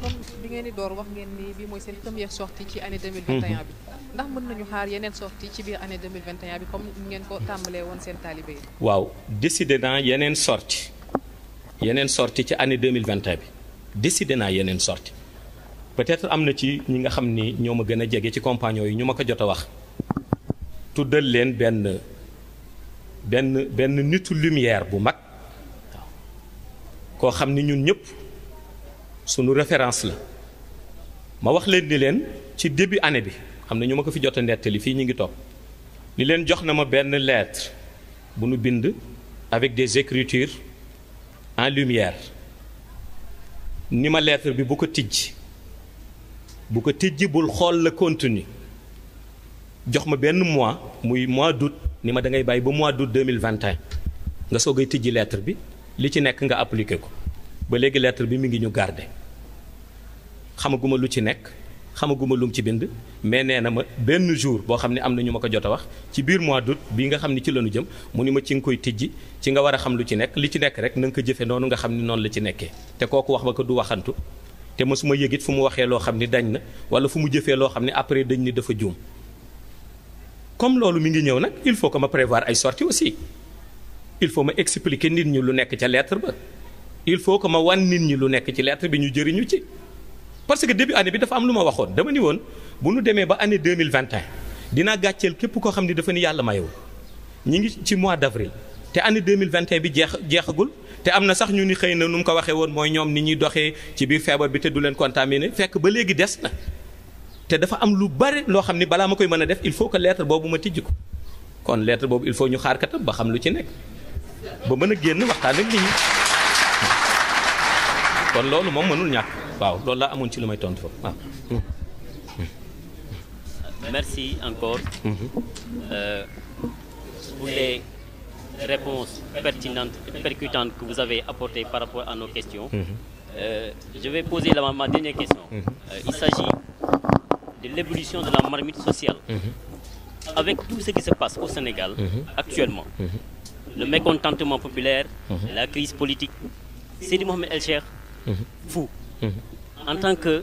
comme bi ngeen di door wax ngeen ni bii mooy seen première sortie ci année 2021 bi ndax mën nañu xaar yeneen sortie ci biir année 2021 bi comme ngeen ko tàmbalee woon seen taalibe yi. waaw décidé naa yeneen sortie ci année 2021 bi décidé naa yeneen sortie peut-être am na ci ñi nga xam ni ñoo ma gën a jege ci compagnons yi ñu ma ko jot a wax tuddal leen benn nitu lumière bu mag waaw koo xam ni ñun ñëpp sunu référence la ma wax leen ni leen ci début année bi xam ne ñu ma ko fi jot a nettali fii ñu ngi toog ni leen jox na ma benn lettre bu nu bind avec des écritures en lumière ni ma lettre bi bu ko tijji bul xool le contenu jox ma benn mois muy mois d'août ni ma da ngay bàyyi ba mois d'août 2021 nga soogay tijji lettre bi li ci nekk nga appliqué ko ba léegi lettre bi mi ngi ñu garder xamaguma lu ci nekk xamaguma lu mu ci bind mais nee na ma benn jour boo xam ne am na ñu ma ko jot a wax ci biir mois d'août bii nga xam ne ci lañu jëm mu ni ma ci nga koy tijji ci nga war a xam lu ci nekk li ci nekk rek na nga ko jëfe noonu nga xam ni noonu la ci nekkee te kooku wax ma ko du waxantu te mosuma yëgit fu mu waxee loo xam ni dañ na wala fu mu jëfee loo xam ne après dañ ni dafa juum comme loolu mi ngi ñëw nag il faut que ma prévoir ay sorties aussi il faut ma expliquer nit ñi lu nekk ca lettre ba il faut que ma wan nit ñi lu nekk ci lettre bi ñu jëriñu ci parce que début année bi dafa am lu ma waxoon dama ni woon bu nu demee ba année 2021 dinaa gàcceel képp koo xam ni dafa ni yàlla mayewul ñi ngi ci mois d'avril te année 2021 bi jeexagul te am na sax ñu ni xëy na nu mu ko waxee woon mooy ñoom ni ñuy doxee ci biir feebar bi te du leen contaminé fekk ba léegi des na te dafa am lu bari loo xam ni balaa ma koy mën a def il faut que lettre boobu ma tijji ko kon lettre boobu il faut ñu xaar katam ba xam lu ci nekk ba mën a génn waxtaan ak nit ñi kon loolu moom mënul ñàkk waaw loolu laa amoon ci lu may tontu foofu waaw. Merci encore pour les réponses pertinentes et percutantes que vous avez apportées par rapport à nos questions. Je vais poser ma dernière question. Il s'agit de l'évolution de la marmite sociale. Avec tout ce qui se passe au Sénégal actuellement, le mécontentement populaire, la crise politique, Seydi Mohamed El Cheikh, vous, en tant que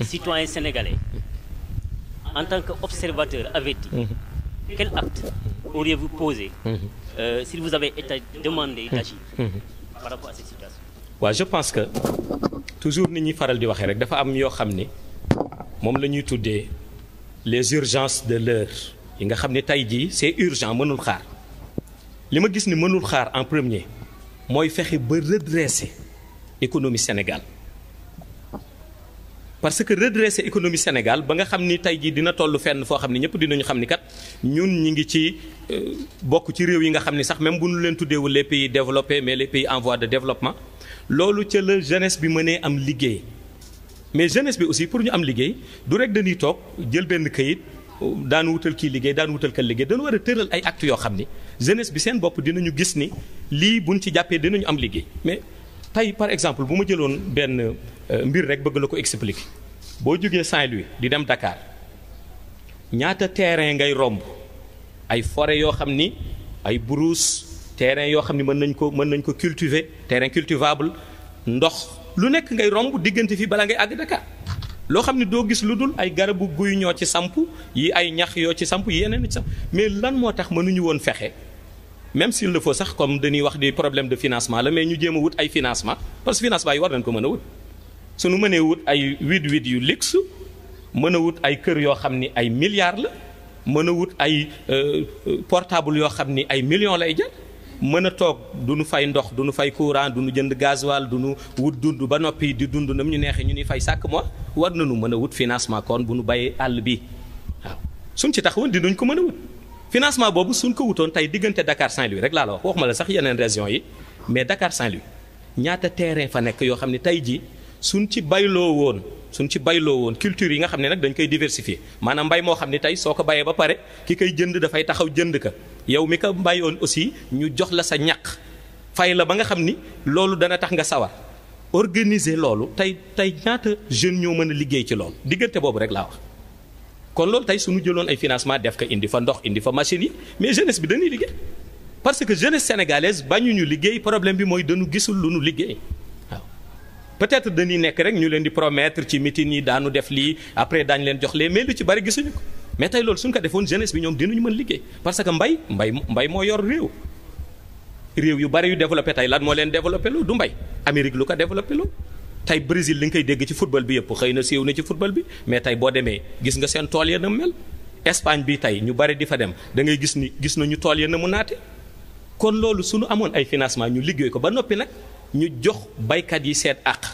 citoyen sénégalais, en tant qu'observateur averti, quel acte auriez-vous posé s'il vous avait été demandé d'agir par rapport à cette situation? waaw je pense que toujours nit ñi faral di waxee rek dafa am yoo xam ni moom la ñuy tuddee les urgences de l'heure yi nga xam ne tey jii c'est urgent mënul xaar li ma gis ni mënul xaar en premier mooy fexe ba redresser économie Sénégal parce que redresser économie Sénégal ba nga xam ni tey jii dina toll fenn foo xam ni ñëpp dinañu xam ni kat ñun ñi ngi ci bokk ci réew yi nga xam ni sax même bu ñu leen tuddeewul les pays développés mais les pays en voie de développement loolu ca la jeunesse bi mënee am liggéey mais jeunesse bi aussi pour ñu am liggéey du rek dañuy toog jël benn këyit daan wutal kii liggéey daan wutal kal liggéey dañu war a tëral ay actes yoo xam ni jeunesse bi seen bopp dinañu gis ni lii buñ ci jàppee dinañu am liggéey mais tey par exemple bu ma jëloon benn mbir rek bëgg la ko expliquer boo jógee Saint-Louis di dem Dakar ñaata terrain ngay romb ay forêt yoo xam ni ay brousse terrain yoo xam ni mën nañ ko cultiver terrain cultivable ndox lu nekk ngay romb diggante fi bala ngay àgg Dakar loo xam ni doo gis lu dul ay garabu guy ñoo ci samp yi ay ñax yoo ci samp yi yeneen ci samp mais lan moo tax mënuñu woon fexe même s'il le faut sax comme dañuy wax di problème de financement la mais ñu jéem a wut ay financement parce que financement yi war nañ ko mën a wut suñu mënee wut ay huit yu luxe mën a wut ay kër yoo xam ni ay milliards la mën a wut ay portable yoo xam ni ay millions lay jar mën a toog du nu fay ndox du nu fay courant du nu jënd gasoil du nu wut dund ba noppi di dund nam ñu neexee ñu ni fay chaque mois war nañu mën a wut financement kon bu nu bàyyee àll bi waaw suñ ci taxawoon dinañ ko mën a wut financement boobu suñ ko wutoon tey diggante Dakar Saint-Louis rek laa la waxuma la sax yeneen régions yi mais Dakar Saint-Louis ñaata terrain fa nekk yoo xam ne tey jii suñ ci bayloo woon culture yi nga xam ne nag dañ koy diversifier maanaam mbay moo xam ne tey soo ko bayee ba pare ki koy jënd dafay taxaw jënd ka yow mi ko mbayoon aussi ñu jox la sa ñaq fay la ba nga xam ni loolu dana tax nga sawar organiser loolu tey ñaata jeunes ñoo mën a liggéey ci loolu diggante boobu rek laa wax kon loolu tey suñu jëloon ay financement def ko indi fa ndox indi fa machines yi mais jeunesse bi dañuy liggéey parce que jeunesse sénégalaise bañuñu liggéey problème bi mooy dañu gisul lu nu liggéey waaw peut-être dañuy nekk rek ñu leen di promettre ci meeting yi daanu def lii après daañu leen jox lee mais lu ci bari gisuñu ko mais tey loolu suñ ko defoon jeunesse bi ñoom dinañu mën liggéey parce que mbay moo yor réew yu bari yu développé tey lan moo leen développé loo du mbay Amérique lu ko développé loo tey Brésil li nga koy dégg ci football bi yëpp xëy na siiw na ci football bi mais tey boo demee gis nga seen tool ya na mel Espagne bi tey ñu bari di fa dem da ngay gis nañu tool ya na mu naate kon loolu suñu amoon ay financement ñu liggéey ko ba noppi nag ñu jox baykat yi seet àq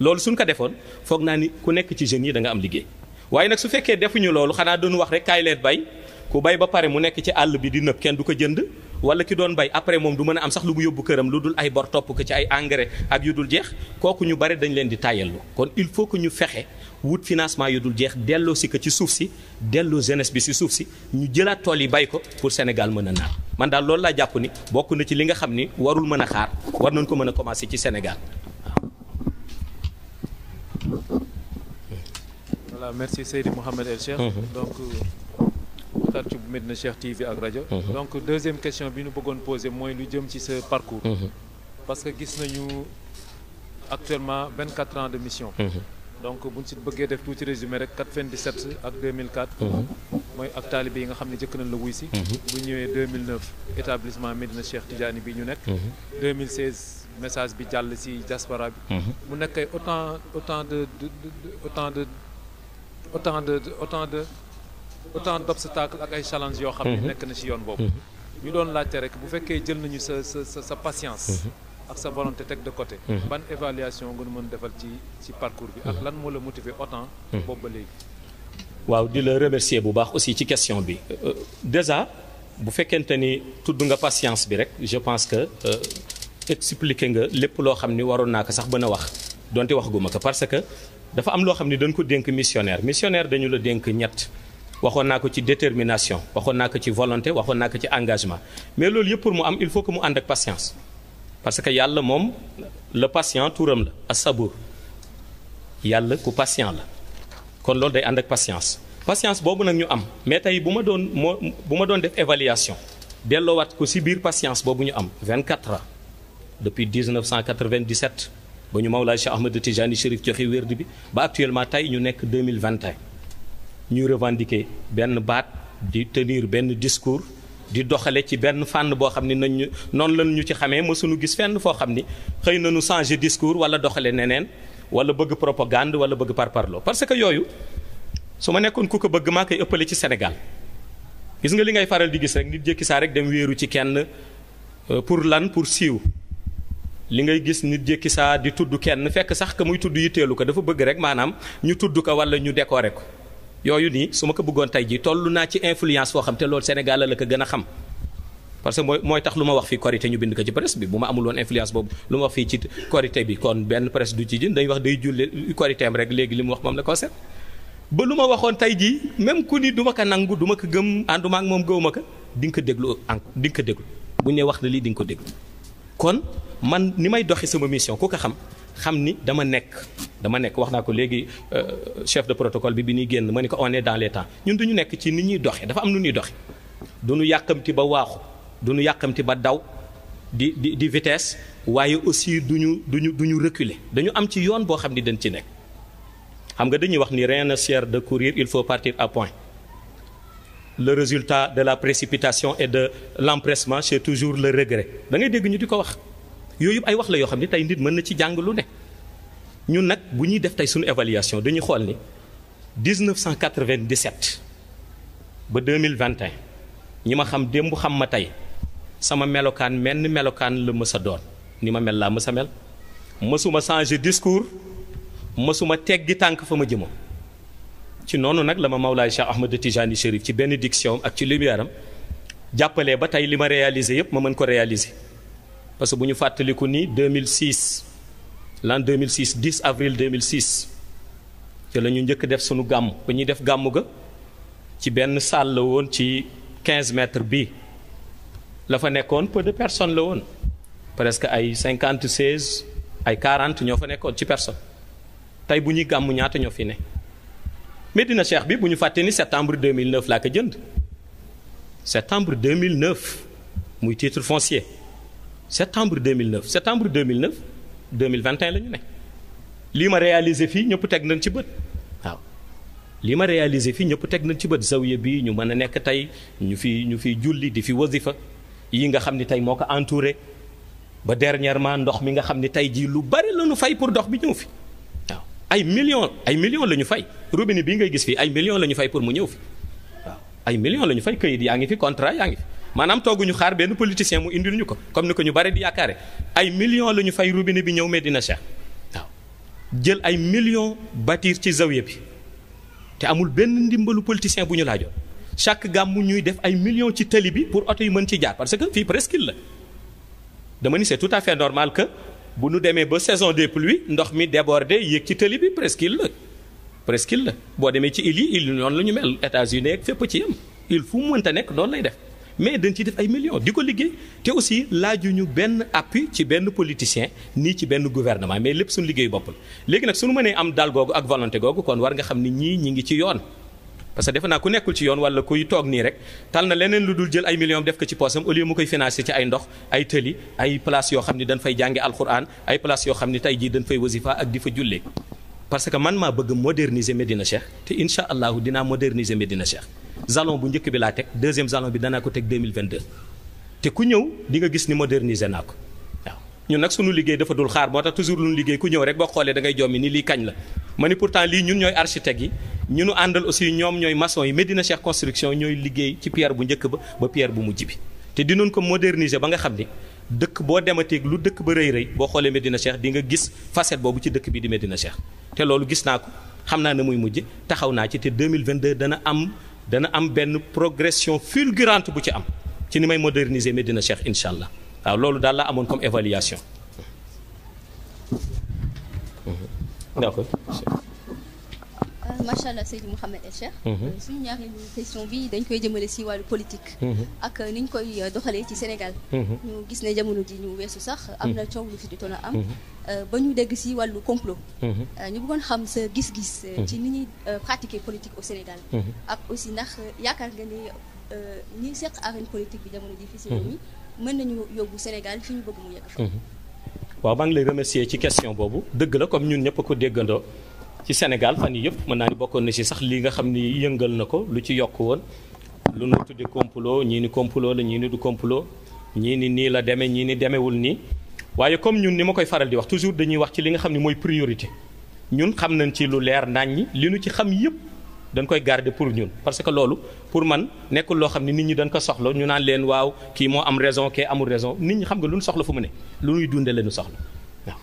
loolu suñ ko defoon foog naa ni ku nekk ci jeunes yi da nga am liggéey waaye nag su fekkee defuñu loolu xanaa doon wax rek kaay leen bay ku bay ba pare mu nekk ci àll bi di nëb kenn du ko jënd wala ki doon bay après moom du mën a am sax lu mu yóbbu këram lu dul ay bor topp ko ci ay engrais ak yu dul jeex kooku ñu bari dañ leen di tàyyallu kon il faut que ñu fexe wut financement yu dul jeex delloo si ko ci suuf si delloo jeunesse bi si suuf si ñu jëlaat tool yi bay ko pour Sénégal mën a naan man daal loolu laa jàpp ni bokk na ci li nga xam ni warul mën a xaar war nañ ko mën a commencer ci Sénégal waaw. Voilà, merci Seydi Mohamed El Cheikh. Donc waxtaan ci Medina Cheikh TV ak rajo. Donc deuxième question bi ñu bëggoon poser mooy lu jëm ci sa parcours. Parce que gis nañu actuellement 24 ans de mission. Donc buñ si bëggee def tuuti résumé rek 97 ak 2004. mooy ak taalibe yi nga xam ne jëkk nañ la wuy si. bu ñëwee 2009 établissement Medina Cheikh Tidiane bi ñu nekk. 2016 message bi jàll ci diaspora bi. mu nekk ay autant d'obstacles ak ay challenges yoo xam ne nekk na ci yoon boobu. ñu doon laajte rek bu fekkee jël nañu sa patience. ak sa volonté teg de côté. ban évaluation nga mën defal ci parcours bi. ak lan moo la motiver autant. boobu ba léegi. waaw di la remercier bu baax aussi ci question bi déjà bu fekkente ni tudd nga patience bi rek je pense que expliquer nga lépp loo xam ni waroon naa ko sax bën a wax donte wax guma ko parce que dafa am loo xam ni dañ ko dénk missionnaire dañu la dénk ñett waxoon naa ko ci détermination waxoon naa ko ci volonté waxoon naa ko ci engagement mais loolu yëpp pour mu am il faut que mu ànd ak patience parce que yàlla moom le patient turam la as-sabuur yàlla ku patient la kon loolu day ànd ak patience boobu nag ñu am mais tey bu ma doon def évaluation delloowaat ko ci biir patience boobu ñu am 24 ans depuis 1997 ba ñu Mawlaay Cheikh Ahmed Tijani Chérif joxe wérdi bi ba actuellement tey ñu nekk 2021 ñuy revendiquer benn baat di tenir benn discours di doxale ci benn fànn boo xam ni noonu lañ ñu ci xamee mësuñu gis fenn foo xam ni xëy na ñu changer discours wala doxale neneen wala bëgg propagande wala bëgg parparloo parce que yooyu su ma nekkoon ku ko bëgg maa koy ëppale ci Sénégal gis nga li ngay faral di gis rek nit jékki saa rek dem wéeru ci kenn pour siiw li ngay gis nit jékki saa di tudd kenn fekk sax que muy tudd yitteelu ko dafa bëgg rek maanaam ñu tudd ko wala ñu décorer ko yooyu nii su ma ko bëggoon tey jii toll naa ci influence foo xam te loolu Sénégal la ko gën a xam parce que mooy tax lu ma wax fii korité ñu bind ko ci presse bi bu ma amul woon influence boobu lu ma wax fii ci korité bi kon benn presse du ci jën dañuy wax day julle korité am rek léegi li mu wax moom la ko seet ba lu ma waxoon tey jii même ku ni du ma ko nangu du ma ko gëm ànduma ak moom gëwuma ko di nga ko déglu di nga ko déglu bu ñu nee wax na lii di nga ko déglu kon man ni may doxi sama mission ku ko xam ni dama nekk wax naa ko léegi chef de protocole bi ñuy génn ma ni ko on est dans les temps ñun duñu nekk ci ni ñuy doxe dafa am nu ñuy doxe duñu yàkkamti ba waaxu duñu yàkkamti ba daw di vitesse waaye aussi duñu reculer dañu am ci yoon boo xam ni dañ ci nekk xam nga dañuy wax ni rien ne sert de courir il faut partir à point le résultat de la précipitation et de l'empressement c'est toujours le regret da ngay dégg ñu di ko wax yooyu yëpp ay wax la yoo xam ne tey nit mën na ci jàng lu ne ñun nag bu ñuy def tey suñu évaluation dañuy xool ni 1997 ba 2021 ñi ma xam démb xam ma tey sama melokaan melokaan la mës a doon ni ma mel laa mës a mel mësuma changer discours mësuma teggi tànk fa ma jëmoo ci noonu nag la ma Mawlaay Cheikh Ahmed Tijani Chérif ci bénédiction ak ci lumière am jàppalee ba tey li ma réaliser yépp ma mën ko réaliser parce que bu ñu fàttaliku ni 2006 l'an 2006 10 avril 2006 ci la ñu njëkk def sunu gàmm ba ñuy def gàmmu ga ci benn salle la woon ci 15 mètres bii la fa nekkoon peu de personnes la woon presque ay 56 ay 40 ñoo fa nekkoon ci personne tey bu ñuy gàmmu ñaata ñoo fi ne Médina Cheikh bi bu ñu fàtte ni septembre 2009 laa ko jënd septembre 2009 muy titre foncier septembre 2021 la ñu ne lii ma réalisé fii ñëpp teg nañ ci bët waaw lii ma réalisé fii ñëpp teg nañ ci bët zawiya bi ñu mën a nekk tey ñu fi julli di fi wasifa yi nga xam ni tey moo ko entouré ba dernièrement ndox mi nga xam ni tey jii lu bari la ñu fay pour ndox bi ñëw fi waaw ay millions la ñu fay robinet bii ngay gis fii ay millions la ñu fay pour mu ñëw fi waaw ay millions la ñu fay këyit yaa ngi fi contrat yaa ngi fi maanaam tooguñu xaar benn politicien mu indil ñu ko comme ni ko ñu bari di yaakaare ay millions la ñu fay robinet bi ñëw Médina Cheikh waaw jël ay millions bâtir ci zawiya bi te amul benn ndimbalu politicien bu ñu laajoon chaque gàmmu ñuy def ay millions ci tali bi pour oto yi mën ci jaar parce que fii presqu'île la dama ni c'est tout à fait normal que bu ñu demee ba saison des pluies ndox mi débordé yéeg ci tali bi presqu'île la boo demee ci îles yi noonu la ñu mel États-Unis ak fépp ci yam il fu mu mënta nekk noonu lay def mais dañ ci def ay millions di ko liggéey te aussi laajuñu benn appui ci benn politicien nii ci benn gouvernement mais lépp suñu liggéey bopp la léegi nag suñu mënee am dal googu ak volonté googu kon war nga xam ni ñi ngi ci yoon parce que defe naa ku nekkul ci yoon wala kuy toog nii rek tal na leneen lu dul jël ay millions def ko ci poosam au lieu mu koy financer ci ay ndox ay tëli ay place yoo xam ni dañ fay jànge alxuraan ay place yoo xam ni tey jii dañ fay wasifa ak di fa jullee parce que man maa bëgg moderniser Médina Cheikh te incha allahu dinaa moderniser Médina Cheikh jalon bu njëkk bi laa teg deuxième jalon bi danaa ko teg 2022 te ku ñëw di nga gis ni moderniser naa ko waaw ñun nag sunu liggéey dafa dul xaar moo tax toujours lu ñu liggéey ku ñëw rek boo xoolee da ngay jommi ni lii kañ la ma ni pourtant lii ñun ñooy architecte yi ñu nu àndal aussi ñoom ñooy maçon yi Médina Cheikh construction ñooy liggéey ci pierre bu njëkk ba pierre bu mujj bi te dinañ ko moderniser ba nga xam ni dëkk boo demateeg lu dëkk ba rëy boo xoolee Médina Cheikh di nga gis facette boobu ci dëkk bi di Médina Cheikh te loolu gis naa ko xam naa ne muy mujj taxaw naa ci te 2022 dana am benn progression fulgurante bu ci am ci ni may moderniser Médina Cheikh incha allah waaw loolu daal la amoon comme évaluation. d'accord. macha allah Seydi Mouhamed El Cheikh. suñu ñaareelu question bi dañ koy jëmale si wàllu politique. ak ni ñu koy doxalee ci Sénégal. ñu gis ne jamono ji ñu weesu sax. am na coow lu fi jotoon a am. ba ñu dégg si wàllu complot. ñu bëggoon xam sa gis-gis. ci ni ñuy pratiquer politique au Sénégal. ak aussi ndax yaakaar nga ne ñi seq arène politique bi jamono ji fii si réew mi mën nañu yóbbu Sénégal fi ñu bëgg mu yegg fa. waaw maa ngi lay remercier ci question boobu dëgg la comme ñun ñëpp a ko déggandoo ci Sénégal fan yii yëpp mën naa ni bokkoon na ci sax lii nga xam ni yëngal na ko lu ci yokk woon lu nu tudde complot ñii ni complot la ñii ni du complot ñii ni nii la demee ñii ni demewul nii waaye comme ñun ni ma koy faral di wax toujours dañuy wax ci li nga xam ni mooy priorité ñun xam nañ ci lu leer naññi li nu ci xam yëpp dañ koy garder pour ñun parce que loolu pour man nekkul loo xam ne nit ñi dañ ko soxla ñu naan leen waaw kii moo am raison kii amul raison nit ñi xam nga lu ñu soxla fu mu ne lu ñuy dundee la ñu soxla waaw.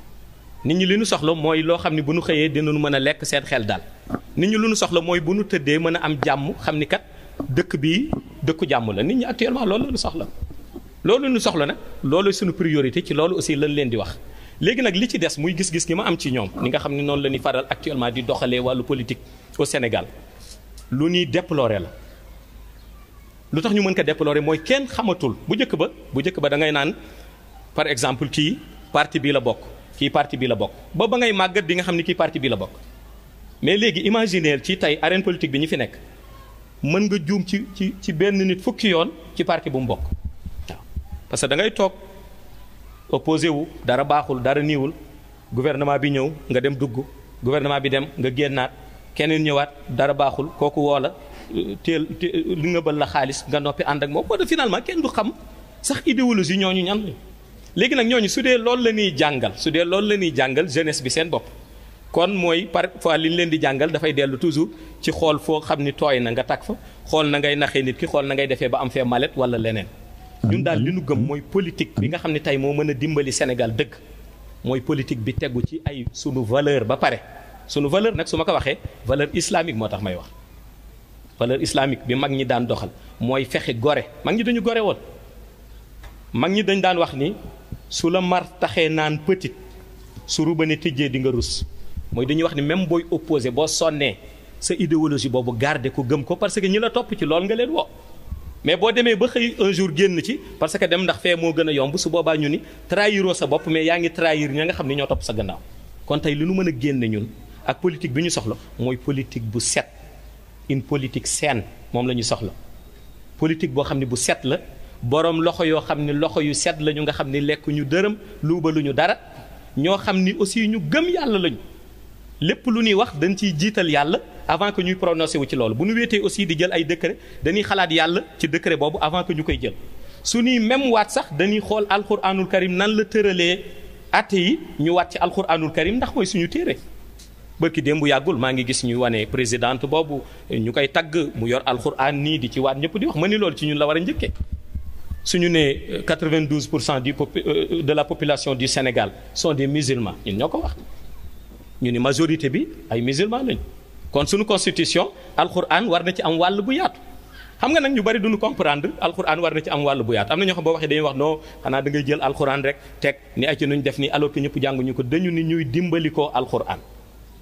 nit ñi li ñu soxla mooy loo xam ne bu ñu xëyee dinañu mën a lekk seen xel daal nit ñi lu ñu soxla mooy bu ñu tëddee mën a am jàmm xam ni kat dëkk bii dëkku jàmm la nit ñi actuellement loolu la ñu soxla. loolu ñu soxla nag loolu suñu priorité ci loolu aussi lañ leen di wax léegi nag li ci des muy gis-gis gi ma am ci ñoom ni nga xam ne noonu la ñuy faral actuellement di doxalee wàllu politique au Sénégal. lu ñuy déplorer la lu tax ñu mën ko déplorer mooy kenn xamatul bu njëkk ba da ngay naan par exemple kii parti bi la bokk kii parti bi la bokk ba ngay màggat di nga xam ni kii parti bi la bokk mais léegi imaginer ci tey arène politique bi ñu fi nekk mën nga juum ci benn nit fukki yoon ci parti bu mu bokk waaw parce que da ngay toog opposé wu dara baaxul dara niiwul gouvernement bi ñëw nga dem dugg gouvernement bi dem nga génnaat keneen ñëwaat dara baaxul kooku woo la teel li nga bël la xaalis nga noppi ànd ak moom boo finalement kenn du xam sax idéologie ñooñu ñan la léegi nag ñooñu su dee loolu la ñuy jàngal jeunesse bi seen bopp kon mooy parfois li ñu leen di jàngal dafay dellu toujours ci xool foo xam ni tooy na nga tag fa xool na ngay naxee nit ki xool na ngay defee ba am fee malet wala leneen ñun daal li nu gëm mooy politique bi nga xam ne tey moo mën a dimbali Sénégal dëgg mooy politique bi tegu ci ay sunu valeur ba pare sunu valeur nag su ma ko waxee valeur islamique moo tax may wax valeur islamique bi mag ñi daan doxal mooy fexe gore mag ñi dañu gore woon mag ñi dañ daan wax ni su la mar taxee naan petit su ruba ne tijjee di nga rus mooy dañuy wax ni même booy opposé boo sonnee sa idéologie boobu garder ko gëm ko parce que ñi la topp ci loolu nga leen woo mais boo demee ba xëy un jour génn ci parce que dem ndax fee moo gën a yomb su boobaa ñu ni trahiroo sa bopp mais yaa ngi trahir ña nga xam ne ñoo topp sa gannaaw kon tey li nu mën a génne ñun ak politique bi ñu soxla mooy politique bu set une politique saine moom la ñu soxla politique boo xam ne bu set la boroom loxo yoo xam ne loxo yu set la ñu nga xam ne lekk ñu dërëm luubaluñu dara ñoo xam ni aussi ñu gëm yàlla lañu lépp lu ñuy wax dañ ciy jiital yàlla avant que ñuy prononcé wu ci loolu bu ñu wéetee aussi di jël ay décret dañuy xalaat yàlla ci décret boobu avant que ñu koy jël su ñuy même waat sax dañuy xool alxuraanul karim nan la tëralee atte yi ñu waat ci alxuraanul karim ndax mooy suñu téere bërki démb bu yàggul maa ngi gis ñu wane présidente boobu ñu koy tagg mu yor alxuraan nii di ci waat ñëpp di wax ma ni loolu ci ñun la war a njëkkee suñu nee 92% de la population du Sénégal sont des musulmans ñun ñoo ko wax ñu ni majorité bi ay musulmans lañu kon suñu constitution alxuraan war na ci am wàll bu yaatu xam nga nag ñu bari duñu comprendre alxuraan war na ci am wàll bu yaatu am na ñoo xam boo waxee dañuy wax non xanaa da ngay jël alxuraan rek teg ni ay ci nuñ def nii alors que ñëpp jànguñu ko dañu ni ñuy dimbali ko alxuraan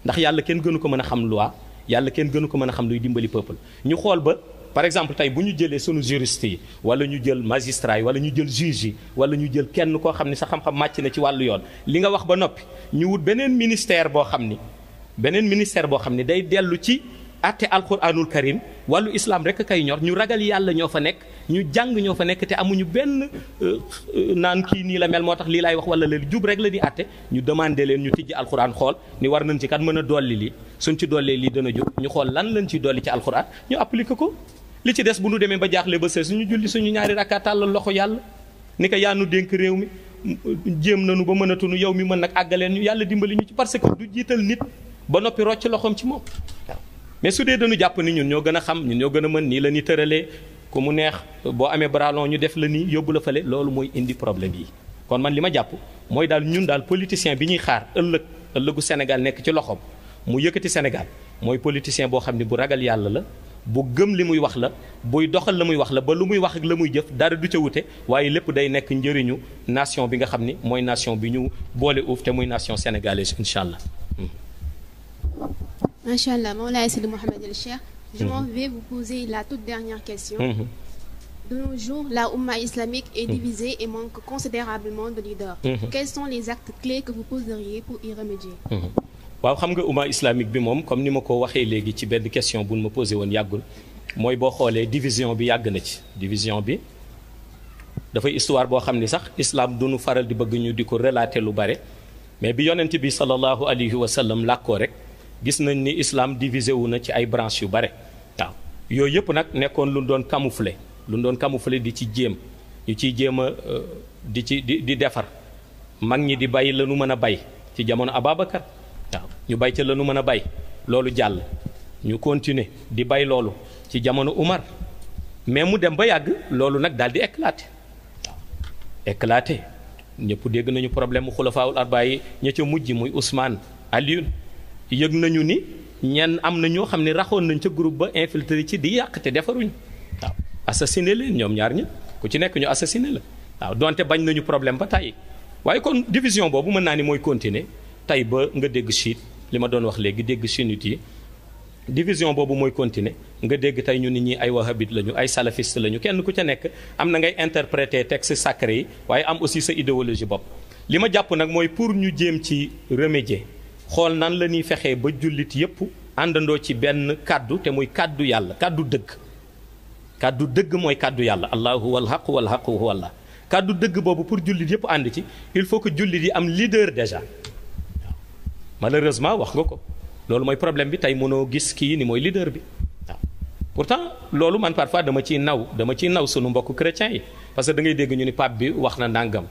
ndax yàlla kenn gënu ko mën a xam loi yàlla kenn gënu ko mën a xam luy dimbali peuple ñu xool ba par exemple tey bu ñu jëlee sunu juristes yi wala ñu jël magistrats yi wala ñu jël juges yi wala ñu jël kenn koo xam ni sa xam-xam màcc na ci wàllu yoon li nga wax ba noppi ñu wut beneen ministère boo xam ni day dellu ci àtte alquranul karim wàllu islam rek kay ñor ñu ragal yàlla ñoo fa nekk ñu jàng ñoo fa nekk te amuñu benn naan kii nii la mel moo tax lii laay wax wala leen jub rek la di àtte ñu demandé leen ñu tijji alquran xool ni war nañ ci kat mën a dolli lii suñ ci dollee lii dana jub ñu xool lan lañ ciy dolli ci alquran ñu appliqué ko li ci des bu ñu demee ba jaaxle ba sëy suñu julli suñu ñaari rakka tàllal loxo yàlla ni ko yaa nu dénk réew mi jéem nañu ba mënatuñu yow mi mën nag àggaleen ñu yàlla dimbali ñu ci parce que du jiital nit ba noppi rocc loxoom ci moom waaw mais su dee dañu jàpp ni ñun ñoo gën a xam ñun ñoo gën a mën nii la ñuy tëralee ku mu neex boo amee bralon ñu def la nii yóbbu la fale loolu mooy indi problème yi kon man li ma jàpp mooy daal ñun daal politicien bi ñuy xaar ëllëgu Sénégal nekk ci loxoom mu yëkkati Sénégal mooy politicien boo xam ne bu ragal yàlla la bu gëm li muy wax la buy doxal la muy wax la ba lu muy wax ak la muy jëf dara du ca wute waaye lépp day nekk njëriñu nation bi nga xam ni mooy nation bi ñu boole uuf te muy nation sénégalaise incha allah. Macha Allah, Mawlaay Seydi Mouhamed El Cheikh. Je m'en vais vous poser la toute dernière question. De nos jours, la Oumma islamique est divisée et manque considérablement de leaders. Quels sont les actes clés que vous poseriez pour y remédier? waaw xam nga umma islamique bi moom comme ni ma ko waxee léegi ci benn question bu ma posé woon yàggul mooy boo xoolee division bi yàgg na ci division bi dafay histoire boo xam ni sax islam du nu faral di bëgg ñu di ko relater lu bare mais bi yonent bi sallallahu alayhi wa sallam làkkoo rek gis nañ ni islam divisé wu na ci ay branches yu bare waaw yooyu yëpp nag nekkoon lu doon camoufler di ci jéem ñu ciy jéem a di defar mag ñi di bay la nu mën a bay ci jamono Ababacar waaw ñu bay ca la nu mën a bay loolu jàll ñu continuer di bay loolu ci jamono Umar mais mu dem ba yàgg loolu nag daal di éclater waaw éclater ñëpp dégg nañu problème mu xulafaawul arbaa yi ña ca mujj muy Ousmane Alioune yëg nañu ni ñenn am na ñoo xam ne raxoon nañ ca groupe ba infiltré ci di yàq te defaruñ waaw assassiné leen ñoom ñaar ñëpp ku ci nekk ñu assassiné la waaw donte bañ nañu problème ba tey waaye kon division boobu mën naa ni mooy continuer tey ba nga dégg chiite li ma doon wax léegi dégg sunnite yi division boobu mooy continuer nga dégg tey ñu nit ñi ay wahhabite lañu ay salafiste lañu kenn ku ca nekk am na ngay interpréter texte sacré yi waaye am aussi sa idéologie bopp li ma jàpp nag mooy pour ñu jéem ci remédier xool nan la ñuy fexee ba jullit yépp àndandoo ci benn kàddu te muy kàddu yàlla kàddu dëgg mooy kàddu yàlla allahu wal haqu wal haqu huwa allah kàddu dëgg boobu pour jullit yépp ànd ci il faut que jullit yi am leader déjà malheureusement wax nga ko loolu mooy problème bi tey mënoo gis kii ni mooy leader bi waaw pourtant loolu man parfois dama ciy naw sunu mbokku chrétiens yi parce que da ngay dégg ñu ni pape bi wax na nangam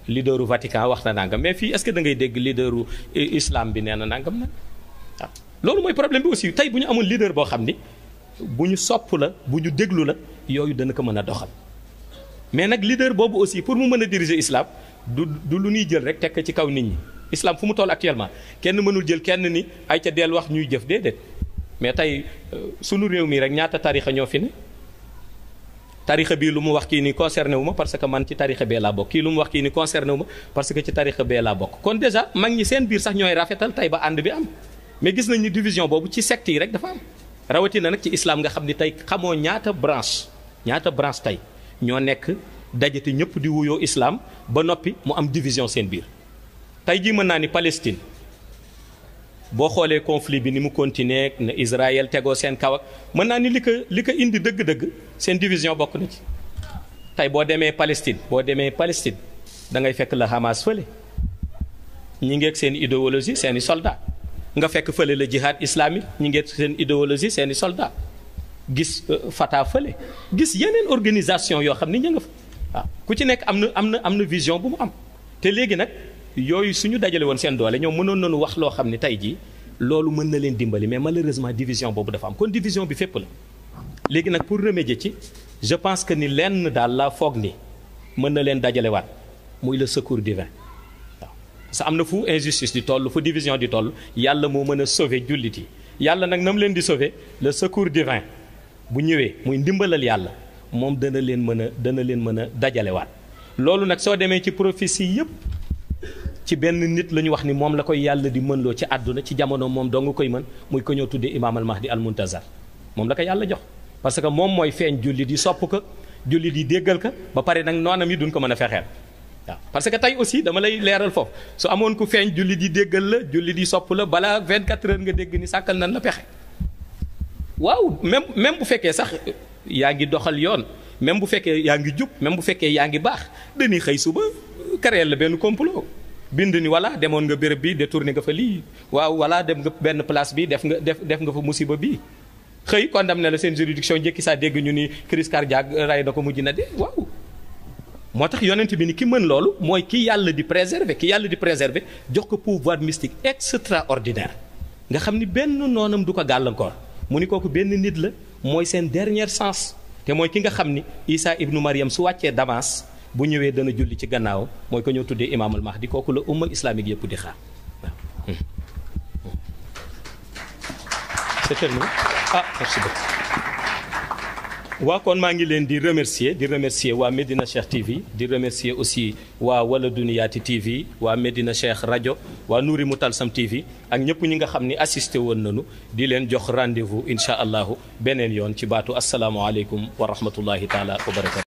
leaderu Vatican wax na nangam mais fii est-ce que da ngay dégg leaderu islam bi nee na nangam nag waaw loolu mooy problème bi aussi tey bu ñu amul leader boo xam ni bu ñu sopp la bu ñu déglu la yooyu dana ko mën a doxal mais nag leader boobu aussi pour mu mën a diriger islam du lu ñuy jël rek tekk ci kaw nit ñi islam fu mu toll actuellement kenn mënul jël kenn ni ay ca del wax ñuy jëf déedéet mais tey sunu réew mi rek ñaata tarixa ñoo fi ne tarixa bii lu mu wax kii ni concerné wu ma parce que man ci tarixa bee laa bokk kii lu mu wax kii ni concerné wu ma parce que ci tarixa bee laa bokk kon déjà mag ñi seen biir sax ñooy rafetal tey ba ànd bi am mais gis nañ ni division boobu ci secte yi rek dafa am rawatina nag ci islam nga xam ni tey xamoo ñaata branche tey ñoo nekk dajati ñëpp di wuyoo islam ba noppi mu am division seen biir tey jii mën naa ni Palestine boo xoolee conflit bi ni mu continuer na Israël tegoo seen kaw ak mën naa ni li ko indi dëgg-dëgg seen division bokk na ci tey boo demee Palestine da ngay fekk la Hamas fële ñi ngeeg seen idéologie seeni soldat nga fekk fële la jihad islamique ñi ngeeg seen idéologie seeni soldat gis Fatah fële gis yeneen organisation yoo xam ni ña nga fa waaw ku ci nekk am na vision bu mu am te léegi nag yooyu suñu dajale woon seen doole ñoom mënoon nañu wax loo xam ne tey jii loolu mën na leen dimbali mais malheureusement division boobu dafa am kon division bi fépp la léegi nag pour remédier ci je pense que ni lenn daal la foog ni mën na leen dajalewaat muy le secours divin waaw parce que am na fu injustice di toll fu division di toll yàlla moo mën a sauver jullit yi yàlla nag na mu leen di sauver le secours divin bu ñëwee muy ndimbalal yàlla moom dana leen mën a dajalewaat loolu nag soo demee ci prophétie yépp ci benn nit la ñu wax ni moom la koy yàlla di mën loo ci àdduna ci jamono moom doo nga koy mën muy ko ñoo tuddee imaam al mahdi al muntazar moom la ko yàlla jox parce que moom mooy feeñ jullit yi sopp ko jullit yi déggal ko ba pare nag noonam yi duñ ko mën a fexeel waaw parce que tey aussi dama lay leeral foofu su amoon ku feeñ jullit yi déggal la jullit yi sopp la balaa 24 heures nga dégg ni sàkkal nan la pexe waaw même bu fekkee sax yaa ngi doxal yoon même bu fekkee yaa ngi jub même bu fekkee yaa ngi baax dañuy xëy suba créer la benn complot bind ni voilà demoon nga béréb bi détourné nga fa lii waaw voilà dem nga benn place bi def nga fa musiba bii xëy condamné la seen juridiction njëkki saa dégg ñu ni crise cardiaque ray na ko mujj na de waaw moo tax yonent bi ni ki mën loolu mooy ki yàlla di préserver jox ko pouvoir mystique extraordinaire nga xam ni benn noonam du ko gàllankoor mu ni kooku benn nit la mooy seen dernière chance te mooy ki nga xam ni Isa ibnu Maryam su wàccee Damas bu ñëwee dana julli ci gannaaw mooy ko ñoo tuddee imaamul mahdi kooku la umma islamique yëpp di xaar waaw. c'est terminé merci beaucoup. waa kon maa ngi leen di remercier waa Medina Cheikh TV di remercier aussi waa Wala Duniyaati TV waa Medina Cheikh rajo waa Nouri Mutalsam TV ak ñëpp ñi nga xam ni assisté woon nañu di leen jox rendez-vous incha allahu beneen yoon ci baatu asalaamualeykum wa rahmatullahi taala wa barakatu.